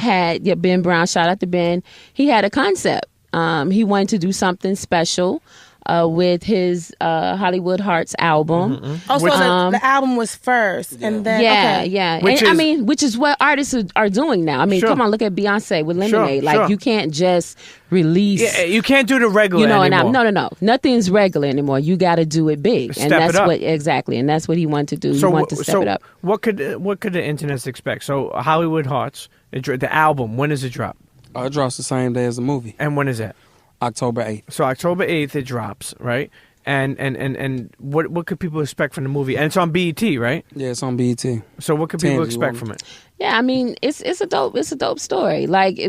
Ben Brown. Shout out to Ben. He had a concept. He wanted to do something special with his Hollywood Hearts album. Oh, so the album was first, and then Yeah. Which which is what artists are doing now. I mean, Sure. come on, look at Beyonce with Lemonade. Sure. You can't just release. Yeah, you can't do the regular anymore. No. Nothing's regular anymore. You got to do it big, Step and that's it up. and that's what he wanted to do. He wanted to step it up. What could the internet expect? So Hollywood Hearts, the album, when does it drop? It drops the same day as the movie, And when is that? October 8th. So October 8th it drops, right? And what could people expect from the movie? And it's on BET, right? Yeah, it's on BET. So what could people Tangie, expect from it? Yeah, I mean, it's a dope story.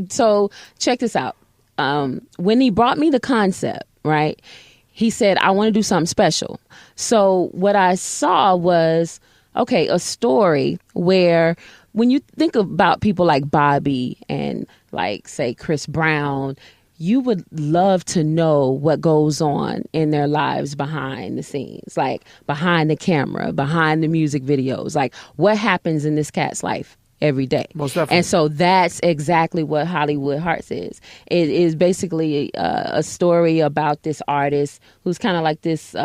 So check this out. When he brought me the concept, right? He said, I want to do something special. So what I saw was, okay, a story where when you think about people like Bobby and like, say, Chris Brown, you would love to know what goes on in their lives behind the scenes, like behind the camera, behind the music videos, like what happens in this cat's life every day. Most definitely. And so that's exactly what Hollywood Hearts is. It is basically a story about this artist who's kind of like this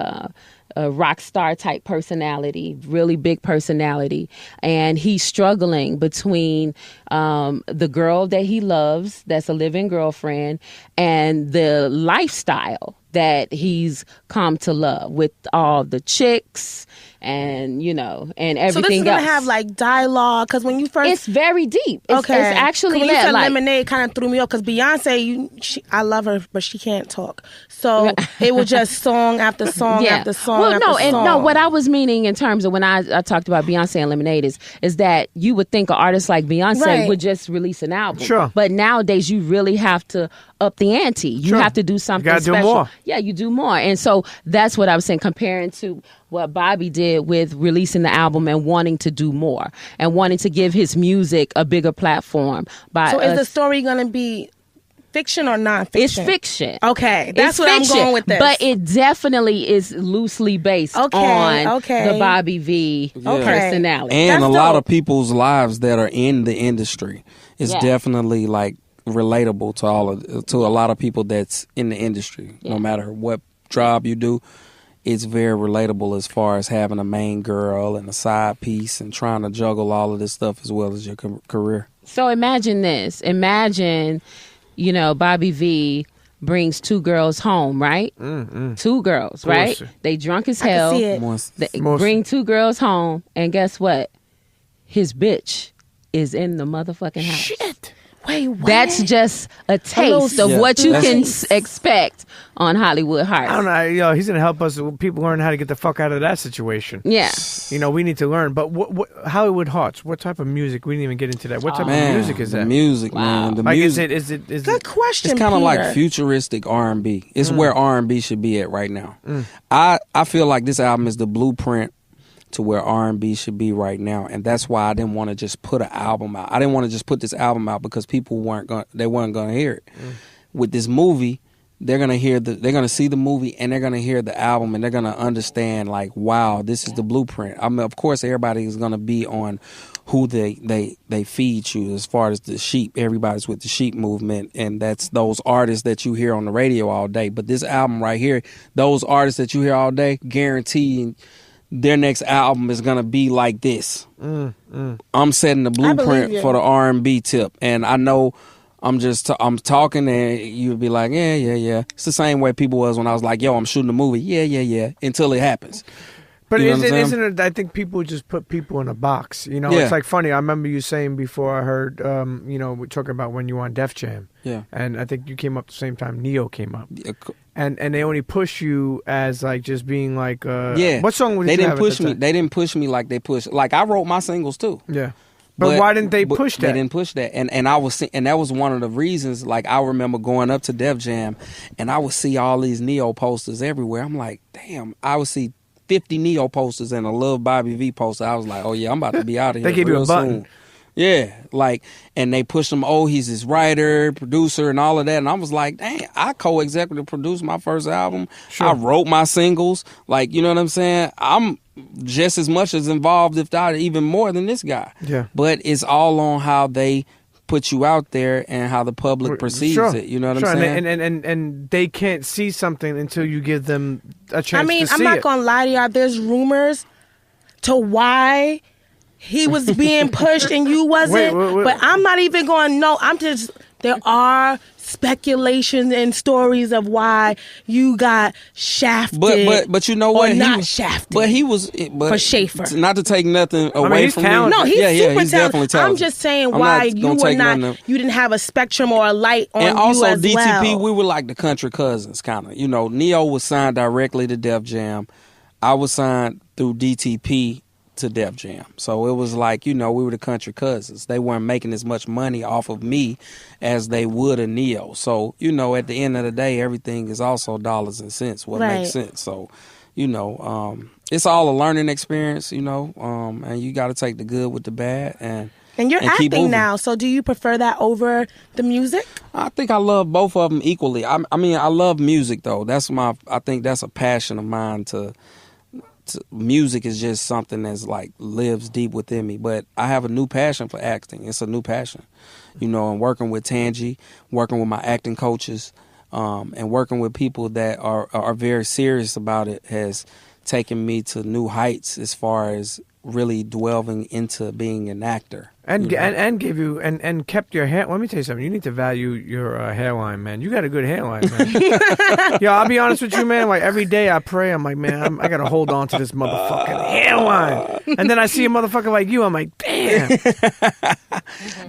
a rock star type personality, really big personality, and he's struggling between the girl that he loves, that's a living girlfriend, and the lifestyle that he's come to love with all the chicks and, you know, and everything else. So this is going to have like dialogue, because when you first... It's very deep. It's actually... When you said Lemonade, kind of threw me off, because Beyonce, I love her, but she can't talk. So it was just song after song after song after song. No, what I was meaning in terms of when I talked about Beyonce and Lemonade is that you would think an artist like Beyonce would just release an album. Sure. But nowadays you really have to up the ante. You have to do something special. Do more. Yeah, you do more. And so that's what I was saying, comparing to what Bobby did with releasing the album and wanting to do more and wanting to give his music a bigger platform. So is the story going to be fiction or non-fiction? It's fiction. Okay, that's what I'm going with this. But it definitely is loosely based on the Bobby V personality. And that's a lot of people's lives that are in the industry. It's definitely like relatable to a lot of people that's in the industry. No matter what job you do, it's very relatable as far as having a main girl and a side piece and trying to juggle all of this stuff as well as your career. So imagine this. Imagine, you know, Bobby V brings 2 girls home, right? 2 girls, right? They drunk as hell. They bring 2 girls home, and guess what? His bitch is in the motherfucking house. Shit. Wait, what? That's just a taste of what you can expect on Hollywood Hearts. I don't know. You know, he's going to help us. People learn how to get the fuck out of that situation. Yeah. You know, we need to learn. But what Hollywood Hearts? What type of music? We didn't even get into that. What type of music is that? The music, man. The music. Is it? Good question. It's kind of like futuristic R&B. It's where R&B should be at right now. I feel like this album is the blueprint to where R&B should be right now, and that's why I didn't want to just put an album out. I didn't want to just put this album out because people weren't going to hear it. With this movie, they're gonna see the movie and they're gonna hear the album and they're gonna understand like, wow, this is the blueprint. I mean, of course, everybody is gonna be on who they feed you as far as the sheep. Everybody's with the sheep movement, and that's those artists that you hear on the radio all day. But this album right here, those artists that you hear all day, guaranteeing their next album is gonna be like this. I'm setting the blueprint for the R&B tip, and I know I'm talking, and you would be like, yeah. It's the same way people was when I was like, yo, I'm shooting a movie, yeah, until it happens. But isn't it? I think people just put people in a box. You know, it's like funny. I remember you saying before I heard, you know, we're talking about when you were on Def Jam. Yeah. And I think you came up the same time Neo came up. Yeah. And they only push you as like just being like, what song would they you didn't have push at the me. time? They didn't push me like they pushed. Like I wrote my singles too. Yeah. But why didn't they push that? They didn't push that, and that was one of the reasons. Like I remember going up to Def Jam, and I would see all these Neo posters everywhere. I'm like, damn! I would see 50 Neo posters and a little Bobby V poster. I was like, oh yeah, I'm about to be out of here. They give you a button. Soon. Yeah, like, and they pushed him. Oh, he's his writer, producer, and all of that. And I was like, dang, I co-executive produced my first album. Sure. I wrote my singles. Like, you know what I'm saying? I'm just as much as involved, if not even more than this guy. Yeah. But it's all on how they put you out there and how the public perceives it. You know what I'm saying? And they can't see something until you give them a chance to see it. I'm not going to lie to y'all. There's rumors to why he was being pushed and you wasn't. Wait. But I'm not even going to know. There are speculations and stories of why you got shafted. But you know what? Or not shafted. But he was for Schaefer. Not to take nothing away from him. No, he's super he's definitely talented. I'm just saying why you didn't have a spectrum or a light on you as well. And also DTP, we were like the country cousins, kind of. You know, Neo was signed directly to Def Jam. I was signed through DTP to Def Jam. So it was like, you know, we were the country cousins. They weren't making as much money off of me as they would a Neo. So, you know, at the end of the day, everything is also dollars and cents, what makes sense. So, you know, it's all a learning experience, you know, and you got to take the good with the bad. And you're acting now, so do you prefer that over the music? I think I love both of them equally. I mean, I love music, though. I think that's a passion of mine music is just something that's like lives deep within me. But I have a new passion for acting. It's a new passion, you know, and working with Tangie, working with my acting coaches, and working with people that are very serious about it has taken me to new heights as far as really delving into being an actor. And gave you and kept your hair. Let me tell you something. You need to value your hairline, man. You got a good hairline, man. Yo, I'll be honest with you, man. Like every day I pray, I'm like, man, I gotta hold on to this motherfucking hairline. And then I see a motherfucker like you, I'm like, damn.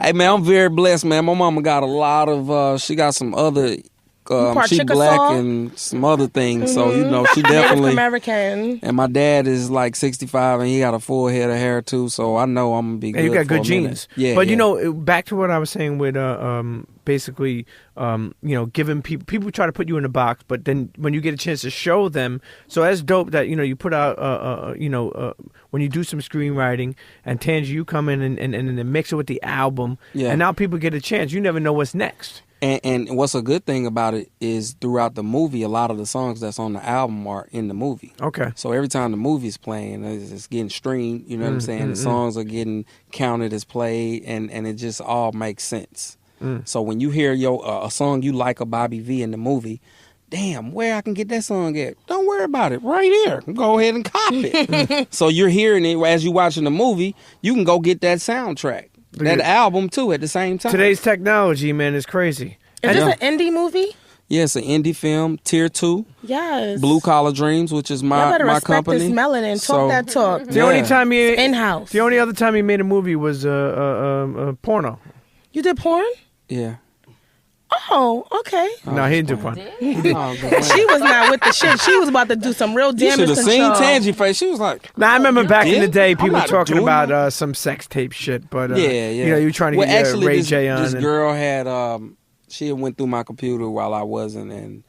Hey, man, I'm very blessed, man. My mama got a lot of. She got some other. She Chickasaw? black and some other things, so you know she definitely American. And my dad is like 65, and he got a full head of hair too. So I know I'm gonna be good. And you got for good a minute. genes. Yeah, but yeah. you know, back to what I was saying with basically, you know, giving people try to put you in a box, but then when you get a chance to show them, so that's dope that you put out when you do some screenwriting and Tangie, you come in and then mix it with the album, and now people get a chance. You never know what's next. And what's a good thing about it is throughout the movie, a lot of the songs that's on the album are in the movie. Okay. So every time the movie's playing, it's getting streamed, you know what I'm saying? The songs are getting counted as played, and it just all makes sense. So when you hear a song you like of Bobby V in the movie, damn, where I can get that song at? Don't worry about it. Right here. Go ahead and copy it. So you're hearing it as you're watching the movie, you can go get that soundtrack. That album too at the same time. Today's technology, man, is crazy. Is this an indie movie? Yeah, it's an indie film, Tier 2. Yes. Blue Collar Dreams, which is my company. This melanin. Talk that talk. The only time you in-house. The only other time you made a movie was porno. You did porn? Yeah. Oh, okay. No, he didn't do porn. She was not with the shit. She was about to do some real damage control. You should have seen Tangie face. She was like, I remember back in the day, people not talking doing about some sex tape shit. But yeah. you know, you were trying to get Ray J on. This girl had she had went through my computer while I wasn't, and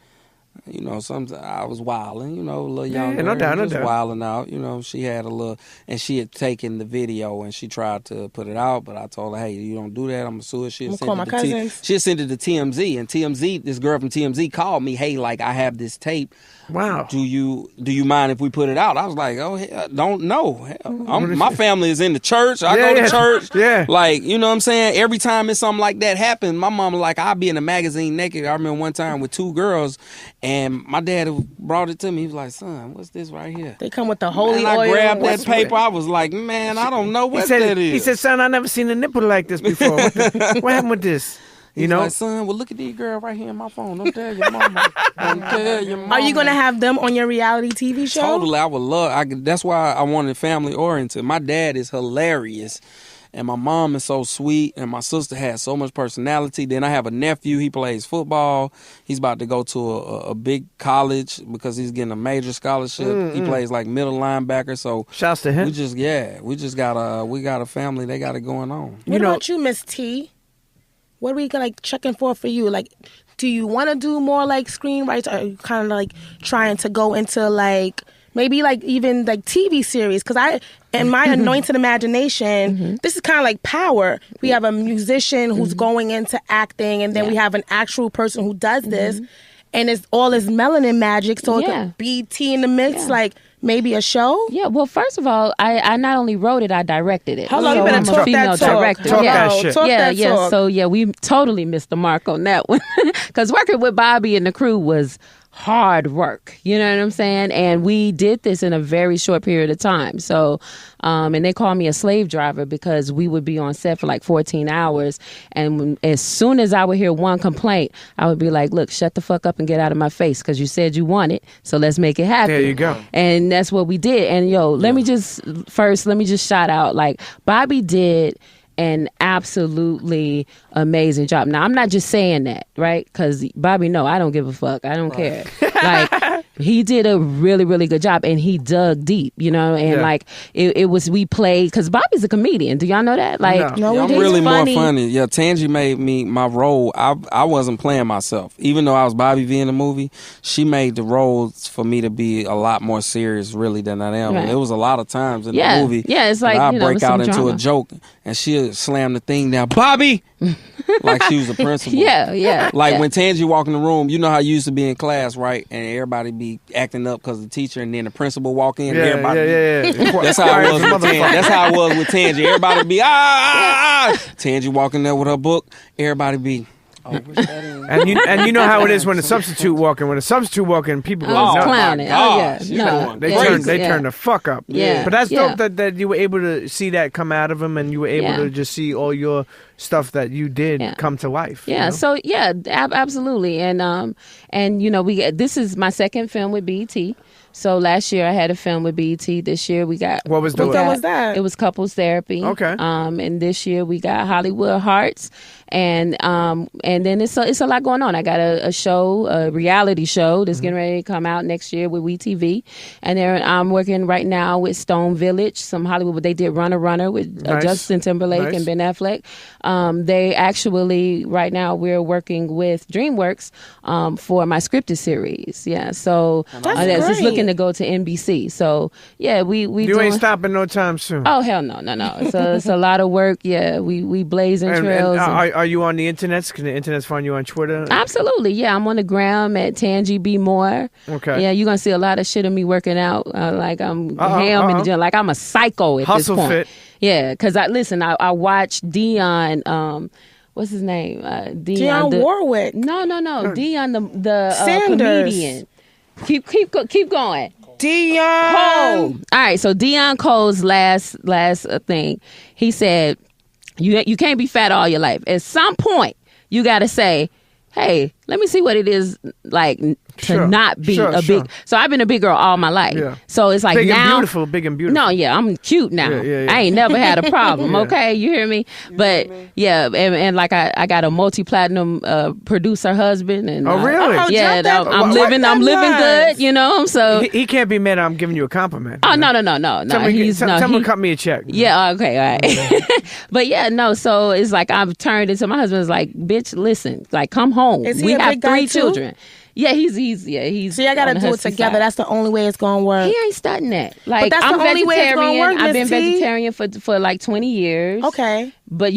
you know, sometimes I was wilding, you know, a little young girl, just wilding out, you know. She had a little, and she had taken the video and she tried to put it out, but I told her, hey, you don't do that, I'm gonna sue her. She had sent it to TMZ, and TMZ, this girl from TMZ called me, hey, like, I have this tape. Wow. Do you mind if we put it out? I was like, oh, hell, don't know. My family is in the church. I go to church. Yeah. Like, you know what I'm saying? Every time it's something like that happens, my mama like, I'll be in a magazine naked. I remember one time with 2 girls, and my dad brought it to me. He was like, son, what's this right here? They come with the holy oil. I grabbed that paper. I was like, man, I don't know what that is. He said, son, I never seen a nipple like this before. What happened with this? He's like, son, well, look at these girls right here in my phone. Don't tell your mama. Don't tell your mama. Are you going to have them on your reality TV show? Totally. I would love. That's why I wanted family oriented. My dad is hilarious. And my mom is so sweet. And my sister has so much personality. Then I have a nephew. He plays football. He's about to go to a big college because he's getting a major scholarship. He plays like middle linebacker. So shouts to him. We got a family. They got it going on. What about you, Miss T? What are we like checking for you? Like, do you want to do more like screenwriting? Or are you kind of like trying to go into like maybe like even like TV series? Because in my anointed imagination, this is kind of like Power. We have a musician who's going into acting, and then we have an actual person who does this, and it's all this melanin magic. So it could be tea in the mix, like. Maybe a show? Yeah, well, first of all, I not only wrote it, I directed it. Hold on, you better talk that talk. Talk that shit. Talk that talk. So, we totally missed the mark on that one. Because working with Bobby and the crew was hard work. You know what I'm saying? And we did this in a very short period of time. So, and they called me a slave driver because we would be on set for like 14 hours. And as soon as I would hear one complaint, I would be like, look, shut the fuck up and get out of my face because you said you want it. So let's make it happen. There you go. And that's what we did. And let me just shout out, like, Bobby did an absolutely amazing job. Now, I'm not just saying that, right? Because Bobby, no, I don't give a fuck. I don't care. Like, he did a really, really good job, and he dug deep, and like, it was, we played, because Bobby's a comedian. Do y'all know that? Like, I'm really more funny. Yeah, Tangie made me, my role, I wasn't playing myself. Even though I was Bobby V in the movie, she made the roles for me to be a lot more serious, really, than I am. Right. It was a lot of times in the movie. Yeah, it's like, I break out into a joke, and she'll slam the thing down, Bobby! Like she was a principal. Yeah. Like when Tangie walk in the room, you know how you used to be in class, right? And everybody be acting up because the teacher, and then the principal walk in. Yeah, everybody yeah. That's how it was with Tangie. That's how it was with Tangie. Everybody be Tangie walking there with her book. Everybody be Oh, which that is. And you know how it is when a substitute walking. When a substitute walking, people go nuts. Clowning. Oh, yeah. No. They turn the fuck up. Yeah. But that's dope that you were able to see that come out of him, and you were able to just see all your stuff that you did come to life. Yeah. You know? So absolutely. And this is my second film with BET. So last year I had a film with BET. This year we got What film was that? It was Couples Therapy. Okay. And this year we got Hollywood Hearts, and then it's a lot going on. I got a show, a reality show that's getting ready to come out next year with WeTV, and I'm working right now with Stone Village, some Hollywood. They did Runner with Justin Timberlake and Ben Affleck. They actually right now we're working with DreamWorks for my scripted series. Yeah, so that's just looking to go to NBC. So yeah, we ain't stopping no time soon. Oh hell no. It's a lot of work. Yeah, we blazing trails. Are you on the internets? Can the internets find you on Twitter? Absolutely. Yeah, I'm on the gram at Tangie B More. Okay. Yeah, you're gonna see a lot of shit of me working out. Like I'm ham in the gym. Like I'm a psycho at Hustle this point. fit. Yeah, because I watched Dion. What's his name? Dionne Warwick. No. Dion the Sanders. comedian. Keep going. Dion. Cole. All right, so Dion Cole's last thing, he said, you can't be fat all your life. At some point, you got to say, hey, let me see what it is like to not be big. So I've been a big girl all my life. Yeah. So it's like big now. Big and beautiful. No, yeah, I'm cute now. Yeah. I ain't never had a problem. Okay, you hear me? But yeah, and like I got a multi-platinum producer husband. And really? Yeah, I'm living good. You know, so he can't be mad. I'm giving you a compliment. Oh no. Tell him to cut me a check. Yeah, okay, all right. But yeah, no. So it's like I've turned into my husband's like, bitch, listen, like come home. We have 3 children. Yeah, he's. See, I gotta do it together. That's the only way it's gonna work. He ain't studying that. Like, but that's I'm the only way it's gonna work. I've been vegetarian for like 20 years. Okay. But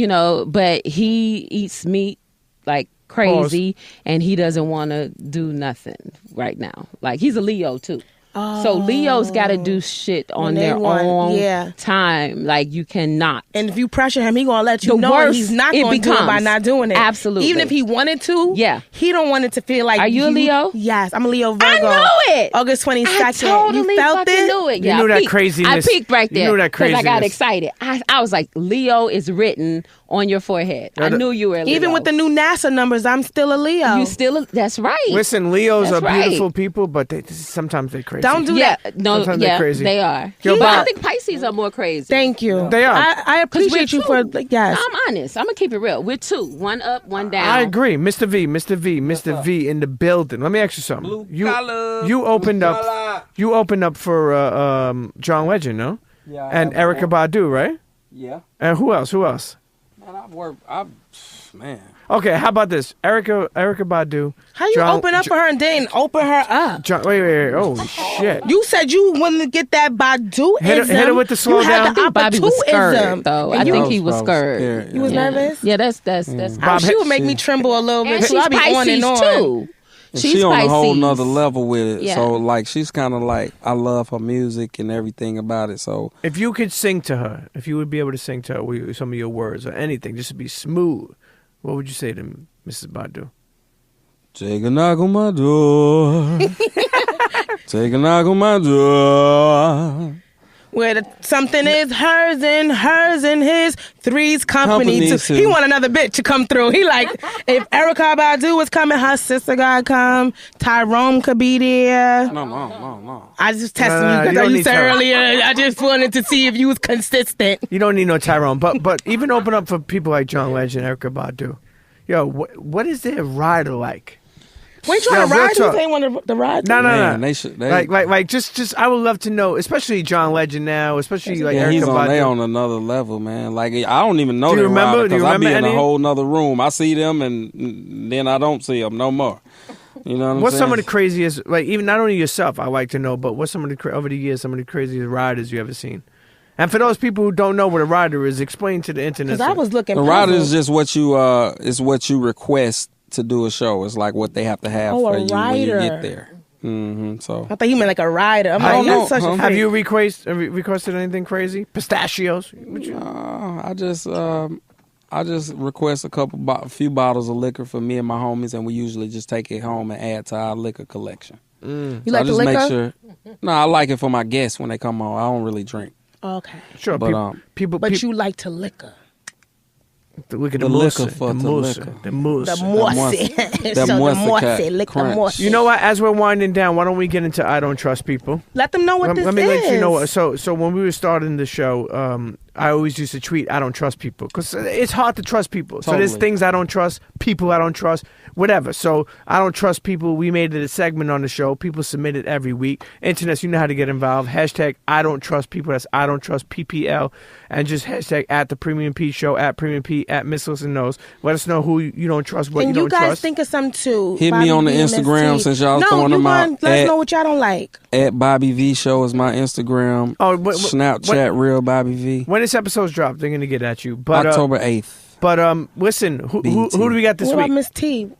but he eats meat like crazy, and he doesn't want to do nothing right now. Like he's a Leo too. So Leos got to do shit on their own time. Like you cannot. And if you pressure him, he gonna let you know he's not going to do it by not doing it. Absolutely. Even if he wanted to, he don't want it to feel like. Are you a Leo? Yes, I'm a Leo Virgo. I know it. August 22nd. I totally you felt it? knew it. Yeah, you knew that craziness. I peaked right there. You knew that craziness. Because I got excited. I was like, Leo is written on your forehead. I knew you were a Leo. Even with the new NASA numbers, I'm still a Leo. You still? That's right. Listen, Leos are beautiful people, but sometimes they're crazy. Don't do that. No, sometimes they're crazy. They are. I think Pisces are more crazy. Thank you. They are. I appreciate you for yes. I'm honest. I'm gonna keep it real. We're 2, 1 up, 1 down. I agree, Mr. V in the building. Let me ask you something. You opened up for John Legend, no? Yeah. And Erykah Badu, right? Yeah. And who else? Man. Okay, how about this? Erykah Badu. How you open up for her and then open her up? Wait. Oh, shit. You said you wanted to get that Badu-ism. Hit her with the slow down. I think Bobby was scared, though. I think he was scared. You was nervous? Yeah, that's. She would make me tremble a little bit. And she's Pisces, too. She's on a whole nother level with it. Yeah. So, like, she's kind of like, I love her music and everything about it. So, if you could sing to her, if you would be able to sing to her with some of your words or anything, just to be smooth, what would you say to Mrs. Badu? Take a knock on my door. Take a knock on my door. Where something is hers and his, three's company too. He want another bitch to come through. He like, if Erykah Badu was coming, her sister gotta come. Tyrone could be there. No. I just testing you because you said earlier. I just wanted to see if you was consistent. You don't need no Tyrone, but even open up for people like John Legend, Erykah Badu. Yo, what is their rider like? When you trying to ride, you ain't want to ride. No. They like just I would love to know, especially John Legend now, especially like Erykah Badu. They on another level, man. Like I don't even know. Do you remember? Because I be in a whole nother room. I see them and then I don't see them no more. You know what I'm what's saying? some of the craziest, like even not only yourself, I like to know, but what's some of the over the years some of the craziest riders you ever seen? And for those people who don't know what a rider is, explain to the internet. Because I was looking. The rider is just what you request to do a show. It's like what they have to have for you when you get there. Mm-hmm, so I thought you meant like a rider. I'm like, that's such a have you requested anything crazy? Pistachios? I I just request a few bottles of liquor for me and my homies, and we usually just take it home and add to our liquor collection. You So like I just the liquor? make sure. No, I like it for my guests when they come on. I don't really drink. Okay. Sure, But But you like to liquor. Look at the the liquor liquor for the liquor. The mousse. The morsey. That So the morsey morsey. cat Lick the crunch. morsey. You know what? As we're winding down, why don't we get into I Don't Trust People? Let them know what this Let me is. let you know what. So when we were starting the show, I always used to tweet, I don't trust people. Because it's hard to trust people. So there's Totally. things I don't trust, people I don't trust, whatever. So I don't trust people. We made it a segment on the show. People submit it every week. Internet, you know how to get involved. Hashtag I don't trust people. That's I don't trust PPL. And just hashtag at the Premium Pete Show, at Premium Pete, at Miss Lissa Knows. Let us know who you don't trust, what And you you don't guys trust. think of some too. Hit Bobby me on the V and Miss Instagram T. since y'all no, throwing you them out. Let us know what y'all don't like. At Bobby V Show is my Instagram. Oh, Snapchat Real Bobby V. When this episode's dropped, they're gonna get at you. But October 8th. But listen, who do we got this What week? about Miss T?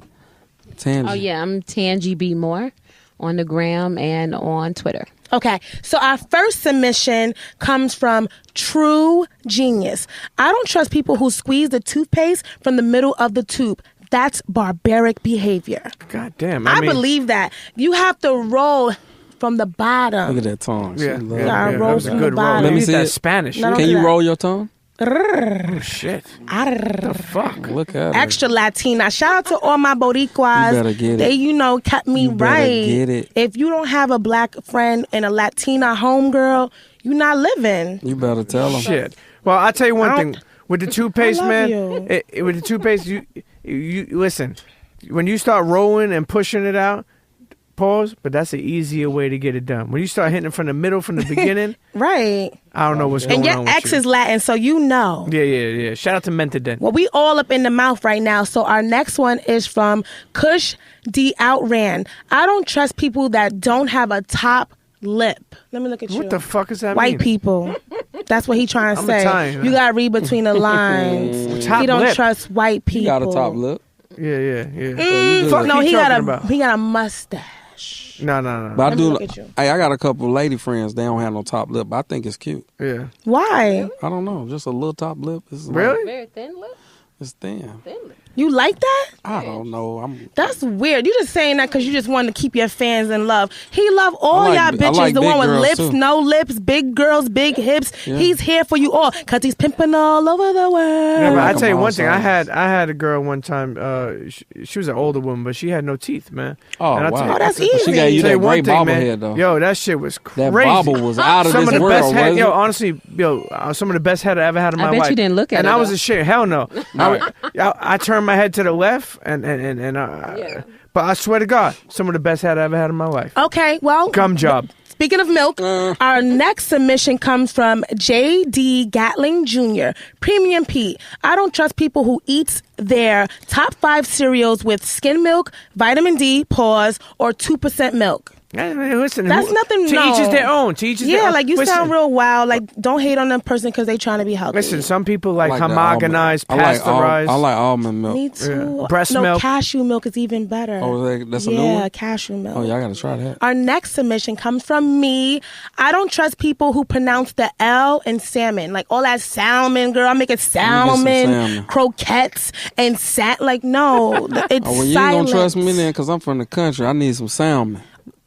Tangie. Oh yeah, I'm Tangie B more on the gram and on Twitter. Okay, so our first submission comes from True Genius. I don't trust people who squeeze the toothpaste from the middle of the tube. That's barbaric behavior. God damn. I mean, believe that. You have to roll from the bottom. Look at that tongue. Yeah, She yeah, love Yeah, that roll was a from good the roll. bottom. Let me Use see that it. Spanish. No, Can do you that. roll your tongue? Oh shit. Arrrr. Fuck. Look at it. Extra Latina. Shout out to all my Boricuas. You better get it. They, kept me You better right. get it. If you don't have a black friend and a Latina homegirl, you're not living. You better tell them. Shit. Well, I'll tell you one I thing. With the toothpaste, I love man. you. With the toothpaste, you listen. When you start rolling and pushing it out, pause. But that's an easier way to get it done. When you start hitting it from the middle, from the beginning, Right. I don't know what's going And on your with ex you. is Latin, so you know. Yeah. Shout out to Mentadent. Well, we all up in the mouth right now. So our next one is from Kush D. Outran. I don't trust people that don't have a top lip. Let me look at you. What the fuck is that White mean? people. That's what he trying to I'm say. Italian. You got to read between the lines. Top He don't lip. trust white people. You got a top lip. Yeah. Fuck no, he he got talking about? a mustache. No. But I Let me do. look at you. Hey, I got a couple lady friends. They don't have no top lip. But I think it's cute. Yeah. Why? I don't know. Just a little top lip. It's like- Really? Very thin lip. it's thin. You like that? I don't know. That's weird. You just saying that because you just wanted to keep your fans in love. He love all I y'all like- I bitches. like The big one with girls, lips, too. no lips, big girls, big hips. Yeah. He's here for you all because he's pimping all over the world. Yeah, but I like tell you them one thing. I outside. had a girl one time. She was an older woman, but she had no teeth, man. Oh, And I wow. tell you- Oh, that's But she got easy. you tell that you one great thing, man. bobblehead though. Yo, that shit was crazy. That bobble was out of Some this of the world. best head, wasn't yo, it? honestly, some of the best head I ever had in my I life. bet you didn't look at and it, I was though. ashamed. Hell no. I turned my head to the left, and but I swear to God, some of the best head I ever had in my life. Okay, well, Gum job. speaking of milk, our next submission comes from J.D. Gatling Jr. Premium Pete. I don't trust people who eat their top 5 cereals with skim milk, vitamin D, pause, or 2% milk. Hey, man, listen, That's nothing. To no. each is their own. To each is their Yeah, own. like you Listen, sound real wild. Like don't hate on them person because they trying to be healthy. Listen, some people like I like that homogenized, almond. pasteurized. I like almond milk. Me too. Yeah. Breast no, milk. cashew milk is even better. Oh, that's a yeah, new one? cashew milk. Oh, y'all gotta try that. Our next submission comes from me. I don't trust people who pronounce the L in salmon. Like all that salmon, girl. I'm making salmon, salmon. croquettes, and like no, it's Oh, well, you ain't silent. gonna trust me then, cause I'm from the country. I need some salmon.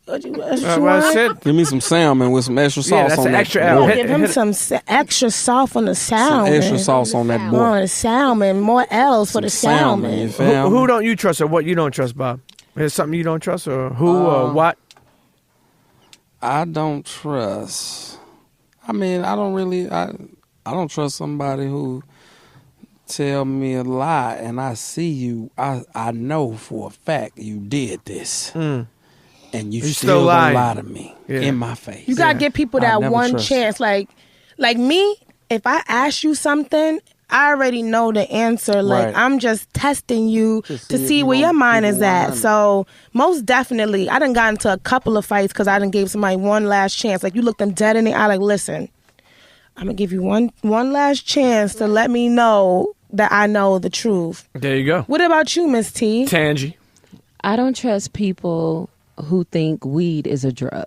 What you Well, want? shit. Give me some salmon with some extra sauce Yeah, that's on an that. extra boy. L. Oh, Hit- give him hit- some extra sauce on the Some salmon. extra sauce on that boy. On the salmon, more L's for the salmon. You feel Who me? don't you trust or what you don't trust, Bob? Is something you don't trust or who or what? I don't trust. I mean, I don't trust somebody who tell me a lie and I see you. I know for a fact you did this. And you You're still still gonna lying. lie to me in my face. You gotta give people I that never one trust. chance. Like me, if I ask you something, I already know the answer. Like Right. I'm just testing you To to see if see you where gonna your mind keep it is at. 100. So most definitely, I done got into a couple of fights because I done gave somebody one last chance. Like you look them dead in the eye. Like listen, I'm gonna give you one last chance to let me know that I know the truth. There you go. What about you, Miss T? Tangie. I don't trust people who think weed is a drug.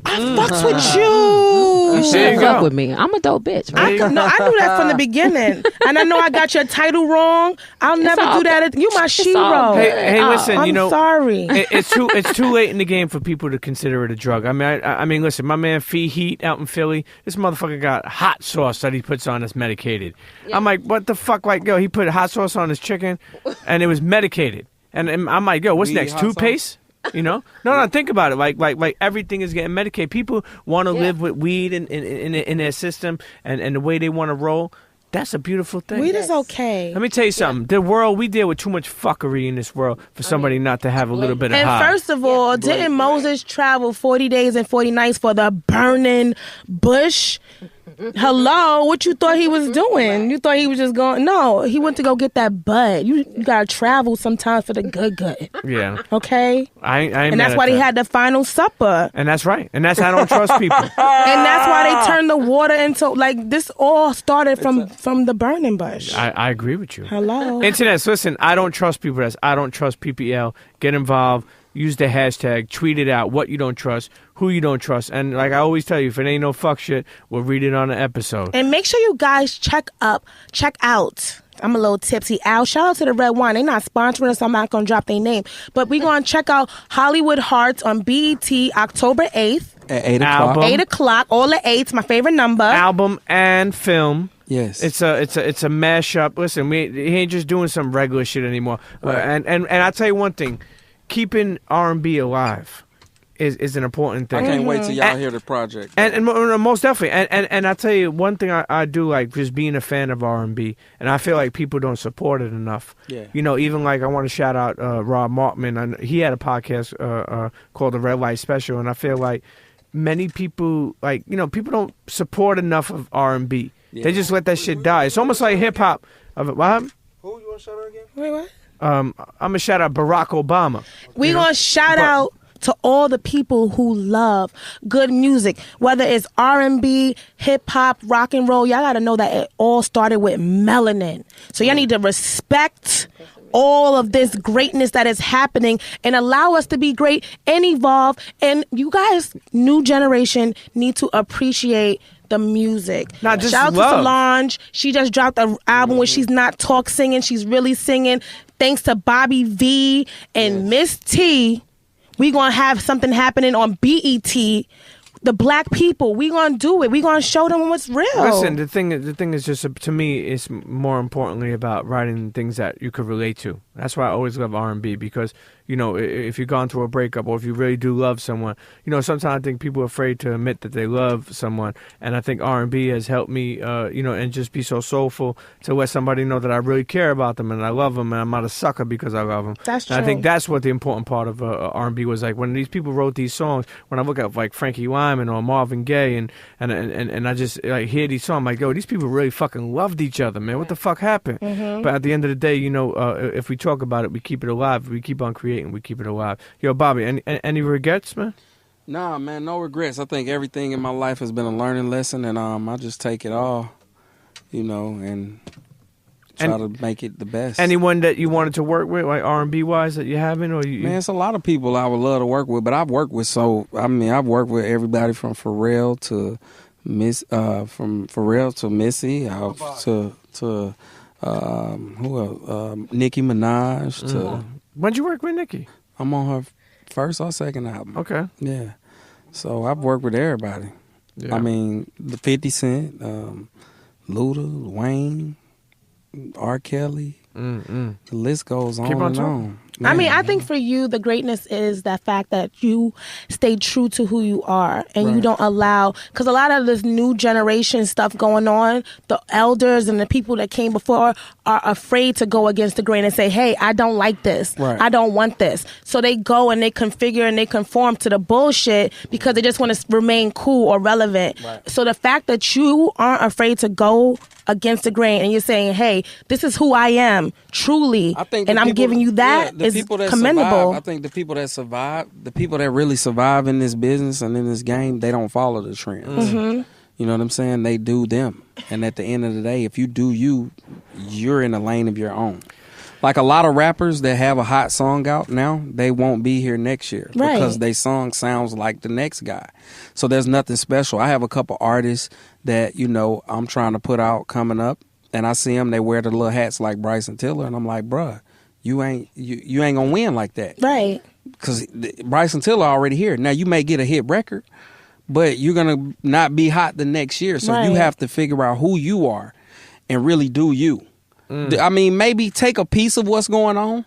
I fucks with you. You should fuck with me. I'm a dope bitch. Right? I knew that from the beginning, and I know I got your title wrong. I'll never do that. You my shero. Hey, listen. I'm sorry. It's too late in the game for people to consider it a drug. I mean, listen. My man Fee Heat out in Philly. This motherfucker got hot sauce that he puts on that's medicated. Yeah. I'm like, what the fuck? Like, yo, he put hot sauce on his chicken, and it was medicated. And I'm like, yo, what's next? Toothpaste? You know? No, think about it. Like everything is getting medicated. People want to live with weed in their system and the way they want to roll. That's a beautiful thing. Weed is okay. Let me tell you something. The world, we deal with too much fuckery in this world for somebody not to have a little bit of high. And first of all, didn't Moses travel 40 days and 40 nights for the burning bush? Hello, what you thought he was doing? You thought he was just going? No, he went to go get that bud. You gotta travel sometimes for the good. Yeah. Okay. And that's why they had the final supper. And that's right. And that's how I don't trust people. And that's why they turned the water into this. All started from the burning bush. I agree with you. Hello. Internets, listen. I don't trust people. That's I don't trust PPL. Get involved. Use the hashtag, tweet it out, what you don't trust, who you don't trust. And like I always tell you, if it ain't no fuck shit, we'll read it on an episode. And make sure you guys check out. I'm a little tipsy. Shout out to the Red Wine. They're not sponsoring us. I'm not going to drop their name. But we're going to check out Hollywood Hearts on BET October 8th. At 8 o'clock. 8 o'clock. All the 8's my favorite number. Album and film. Yes, it's a mashup. Listen, he ain't just doing some regular shit anymore. Right. And I'll tell you one thing. Keeping R&B alive is an important thing. I can't wait till y'all hear the project. And most definitely. And I tell you one thing I do like just being a fan of R&B, and I feel like people don't support it enough. Yeah. You know, even like I want to shout out Rob Markman. He had a podcast called The Red Light Special, and I feel like many people people don't support enough of R&B. Yeah. They just let that shit die. It's almost like hip hop. What happened? Who you want to shout out again? Wait, what? I'm gonna shout out Barack Obama. We're gonna shout out to all the people who love good music, whether it's R&B, hip hop, rock and roll. Y'all gotta know that it all started with melanin. So y'all need to respect all of this greatness that is happening and allow us to be great and evolve. And you guys, new generation, need to appreciate the music. Not just shout out love. to Solange. She just dropped an album where she's not talk singing, she's really singing. Thanks to Bobby V and Miss T, we gonna have something happening on BET. The black people, we gonna do it. We gonna show them what's real. Listen, the thing is just to me, it's more importantly about writing things that you could relate to. That's why I always love R&B because if you've gone through a breakup or if you really do love someone, sometimes I think people are afraid to admit that they love someone, and I think R&B has helped me, and just be so soulful to let somebody know that I really care about them and I love them and I'm not a sucker because I love them. That's true. And I think that's what the important part of R&B was like when these people wrote these songs. When I look at like Frankie Lyman or Marvin Gaye and I just like hear these songs, I'm like, yo, these people really fucking loved each other, man. What the fuck happened? Mm-hmm. But at the end of the day, if we talk about it, we keep it alive. We keep on creating. We keep it alive. Yo, Bobby, any regrets, man? Nah, man, no regrets. I think everything in my life has been a learning lesson, and I just take it all, and try to make it the best. Anyone that you wanted to work with, like R&B wise, that you haven't, or you? Man, it's a lot of people I would love to work with, but I've worked with I've worked with everybody from Pharrell to Missy, to who else? Nicki Minaj to. When'd you work with Nicki? I'm on her first or second album. Okay. Yeah. So I've worked with everybody. Yeah. I mean, the 50 Cent, Luda, Wayne, R. Kelly. The list goes on and on. I mean, I think for you, the greatness is that fact that you stay true to who you are and you don't allow, because a lot of this new generation stuff going on, the elders and the people that came before are afraid to go against the grain and say, hey, I don't like this. Right. I don't want this. So they go and they configure and they conform to the bullshit because they just want to remain cool or relevant. Right. So the fact that you aren't afraid to go against the grain and you're saying, hey, this is who I am, truly, and I'm giving you that, is commendable. I think the people that survive, the people that really survive in this business and in this game, they don't follow the trends. Mm-hmm. You know what I'm saying? They do them. And at the end of the day, if you do you, you're in a lane of your own. Like a lot of rappers that have a hot song out now, they won't be here next year because their song sounds like the next guy. So there's nothing special. I have a couple artists that, you know, I'm trying to put out coming up, and I see them, they wear the little hats like Bryson Tiller, and I'm like, bruh, you ain't gonna win like that. Right. Because Bryson Tiller already here. Now, you may get a hit record, but you're going to not be hot the next year. So you have to figure out who you are and really do you. I mean, maybe take a piece of what's going on,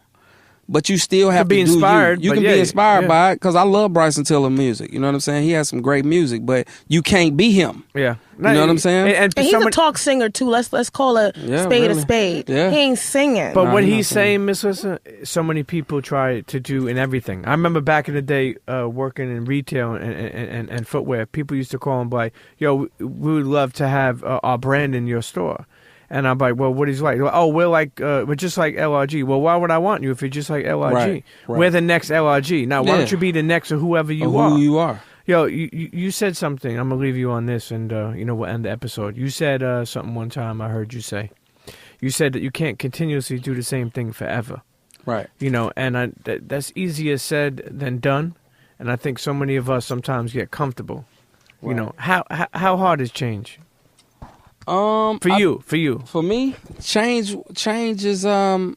but you still have to be inspired. You can be inspired by it, because I love Bryson Tiller music. You know what I'm saying? He has some great music, but you can't be him. Yeah. You know what I'm saying? And he's a talk singer, too. Let's call a spade a spade. Yeah. He ain't singing. But what he's saying, Miss Lissa, so many people try to do in everything. I remember back in the day working in retail and footwear, people used to call him like, yo, we would love to have our brand in your store. And I'm like, well, what is like? Oh, we're just like LRG. Well, why would I want you if you're just like LRG? Right. We're the next LRG. Now, why don't you be the next of whoever you are? Who you are. Yo, you said something. I'm gonna leave you on this, and we'll end the episode. You said something one time. I heard you say. You said that you can't continuously do the same thing forever. Right. You know, and that's easier said than done. And I think so many of us sometimes get comfortable. Right. You know, how hard is change? For me, change is I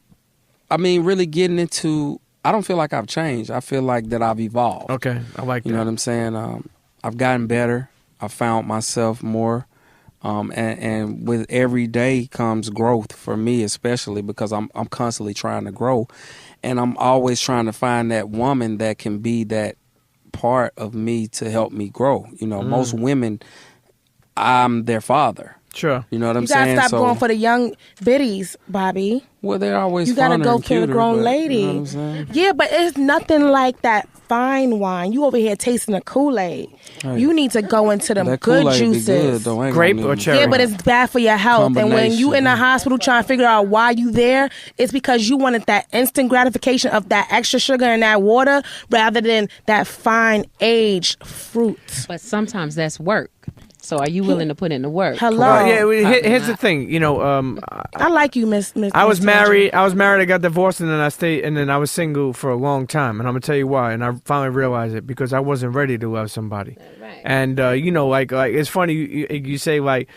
mean, really getting into. I don't feel like I've changed. I feel like that I've evolved. Okay, I like that. You know what I'm saying? I've gotten better. I found myself more, and with every day comes growth for me, especially because I'm constantly trying to grow, and I'm always trying to find that woman that can be that part of me to help me grow. You know, most women, I'm their father. Sure. You know what I'm saying? You gotta stop going for the young biddies, Bobby. Well, they're always You gotta go for the grown lady. You know what I'm saying? Yeah, but it's nothing like that fine wine. You over here tasting the Kool-Aid. Right. You need to go into them that good Kool-Aid juices. Be good, though. Grape or cherry? Yeah, but it's bad for your health. And when you in the hospital trying to figure out why you there, it's because you wanted that instant gratification of that extra sugar in that water rather than that fine aged fruit. But sometimes that's work. So are you willing to put in the work? Hello. Here's the thing. You know, I like you, Miss. I was married. I got divorced, and then I stayed, and then I was single for a long time. And I'm gonna tell you why. And I finally realized it because I wasn't ready to love somebody. Right. And you know, like it's funny you say like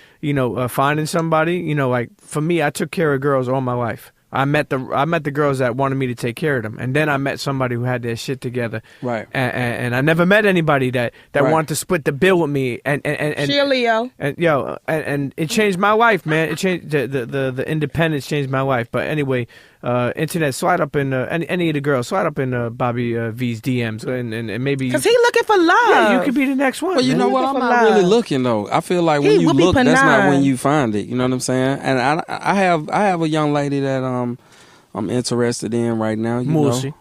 finding somebody. You know, like for me, I took care of girls all my life. I met the girls that wanted me to take care of them, and then I met somebody who had their shit together. Right. And I never met anybody that wanted to split the bill with me. And she a Leo. And it changed my life, man. It changed the independence changed my life. But anyway, internet, slide up in any of the girls, slide up in Bobby V's DMs, and maybe because he looking for love. Yeah, you could be the next one. Well, you know what? I'm not really looking though. I feel like when you look, that's not when you find it. You know what I'm saying? And I have a young lady that I'm interested in right now. You know?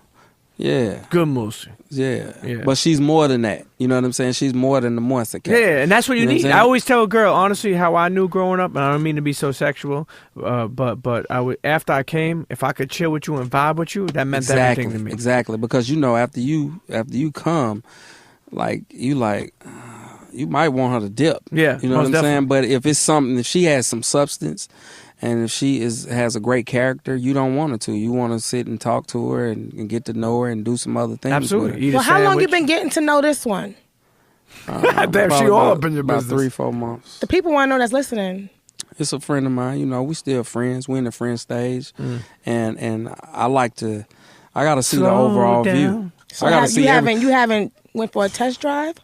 Yeah. Good Moosey. Yeah. But she's more than that. You know what I'm saying? She's more than the monster cat. Yeah, and that's what you need. I always tell a girl, honestly, how I knew growing up, and I don't mean to be so sexual, but I would, after I came, if I could chill with you and vibe with you, that meant everything to me. Exactly. Because after you come, you might want her to dip. Yeah. You know what I'm saying? But if it's something, if she has some substance, and if she has a great character, you don't want her to. You want to sit and talk to her and get to know her and do some other things. Absolutely. Well, how long you been getting to know this one? Damn, she all up in your business. About 3-4 months. The people want to know that's listening. It's a friend of mine. You know, we still friends. We're in the friend stage, and I got to see the overall view. So I got to see. You haven't went for a test drive?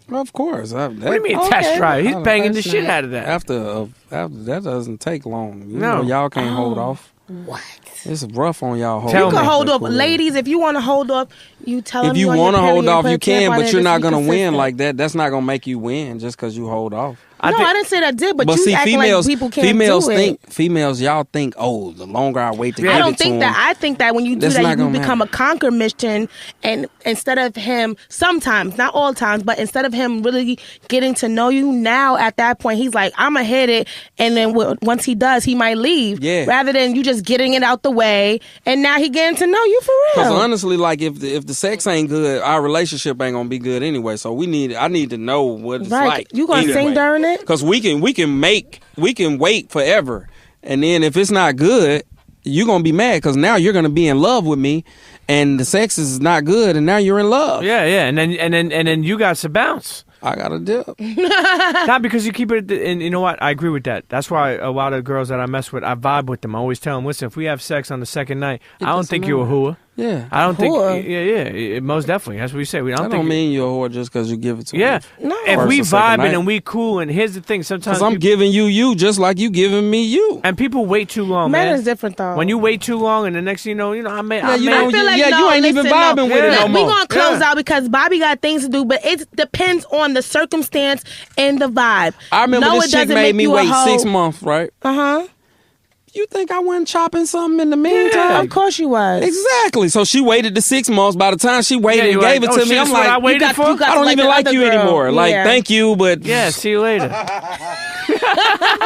Well, of course. What do you mean test drive? He's banging the shit out of that. After that doesn't take long. You know, y'all can't hold off. What? It's rough on y'all. You can hold off, ladies. If you want to hold off, you tell them. If you want to hold off, you can, but you're not gonna win like that. That's not gonna make you win just because you hold off. I didn't say that did, but you see, act like people can't do it. Females, y'all think, oh, the longer I wait to give it to him. I don't think that. I think that when you do that, you become a conquer mission, and instead of him, sometimes, not all times, but instead of him really getting to know you, now at that point, he's like, I'm going to hit it, and then once he does, he might leave. Yeah. Rather than you just getting it out the way, and now he getting to know you for real. Because honestly, like, if the sex ain't good, our relationship ain't going to be good anyway, so I need to know what it's like. You going to sing during it? Because we can wait forever, and then if it's not good, you're gonna be mad because now you're gonna be in love with me, and the sex is not good, and now you're in love. Yeah, and then you got to bounce. I got to dip. Not because you keep it, and you know what? I agree with that. That's why a lot of girls that I mess with, I vibe with them. I always tell them, listen, if we have sex on the second night, I don't think you're a whore. Yeah. I don't think. Yeah, most definitely. That's what we say. We don't mean you're a whore just because you give it to me. Yeah. No. If we vibing and we cool, and here's the thing, sometimes because I'm giving you just like you giving me you. And people wait too long, man. Men is different though. When you wait too long, and the next thing you know, you ain't even vibing with it no more. We're gonna close out because Bobby got things to do, but it depends on the circumstance and the vibe. I remember this chick made me wait 6 months, right? You think I wasn't chopping something in the meantime? Yeah, of course you was. Exactly. So she waited the 6 months. By the time she waited and gave it to me, I'm like, I waited for? I don't even like you anymore. Like, thank you, but yeah, see you later.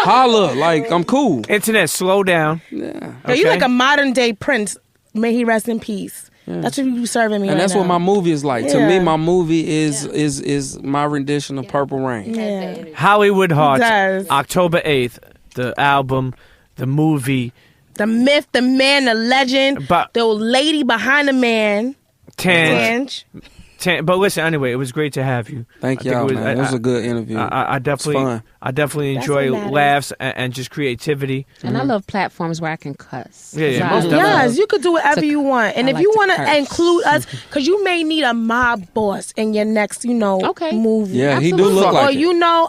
Holla, like I'm cool. Internet, slow down. Yeah. Okay. You like a modern day Prince. May he rest in peace. Yeah. That's what you serving me. And right that's now. what my movie is like. To me, my movie is my rendition of Purple Rain. Yeah. Hollywood Hearts, October 8th. The album, the movie. The myth, the man, the legend, the lady behind the man. Tange. But listen, anyway, it was great to have you. Thank y'all, man. It was a good interview. I definitely enjoy laughs and just creativity. And I love platforms where I can cuss. Yeah, most definitely. Yes, you could do whatever you want. And if you want to include us, because you may need a mob boss in your next, movie. Yeah, he do look like or,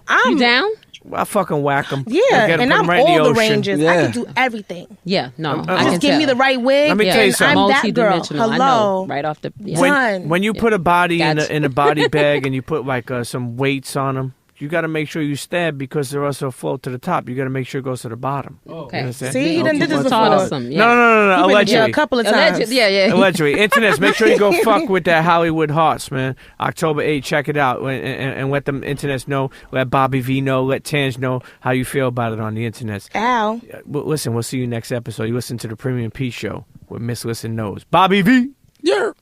I'm you down? I fucking whack him. Yeah, and I'm right all the ranges. Yeah. I can do everything. Yeah, no. Just give me the right wig. Let me tell you something. I'm that girl. Hello. I know, right off the... Yeah. When you put a body in a body bag and you put like some weights on them, you got to make sure you stab because they're also float to the top. You got to make sure it goes to the bottom. Okay. See, he done did this before. No. Allegedly. A couple of times. Yeah. Allegedly. Internets, make sure you go fuck with that Hollywood Hearts, man. October 8th, check it out. And let them internets know. Let Bobby V know. Let Tange know how you feel about it on the internets. Ow. Listen, we'll see you next episode. You listen to the Premium P Show with Miss Lissa Knows. Bobby V. Yeah.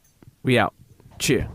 We out. Cheer.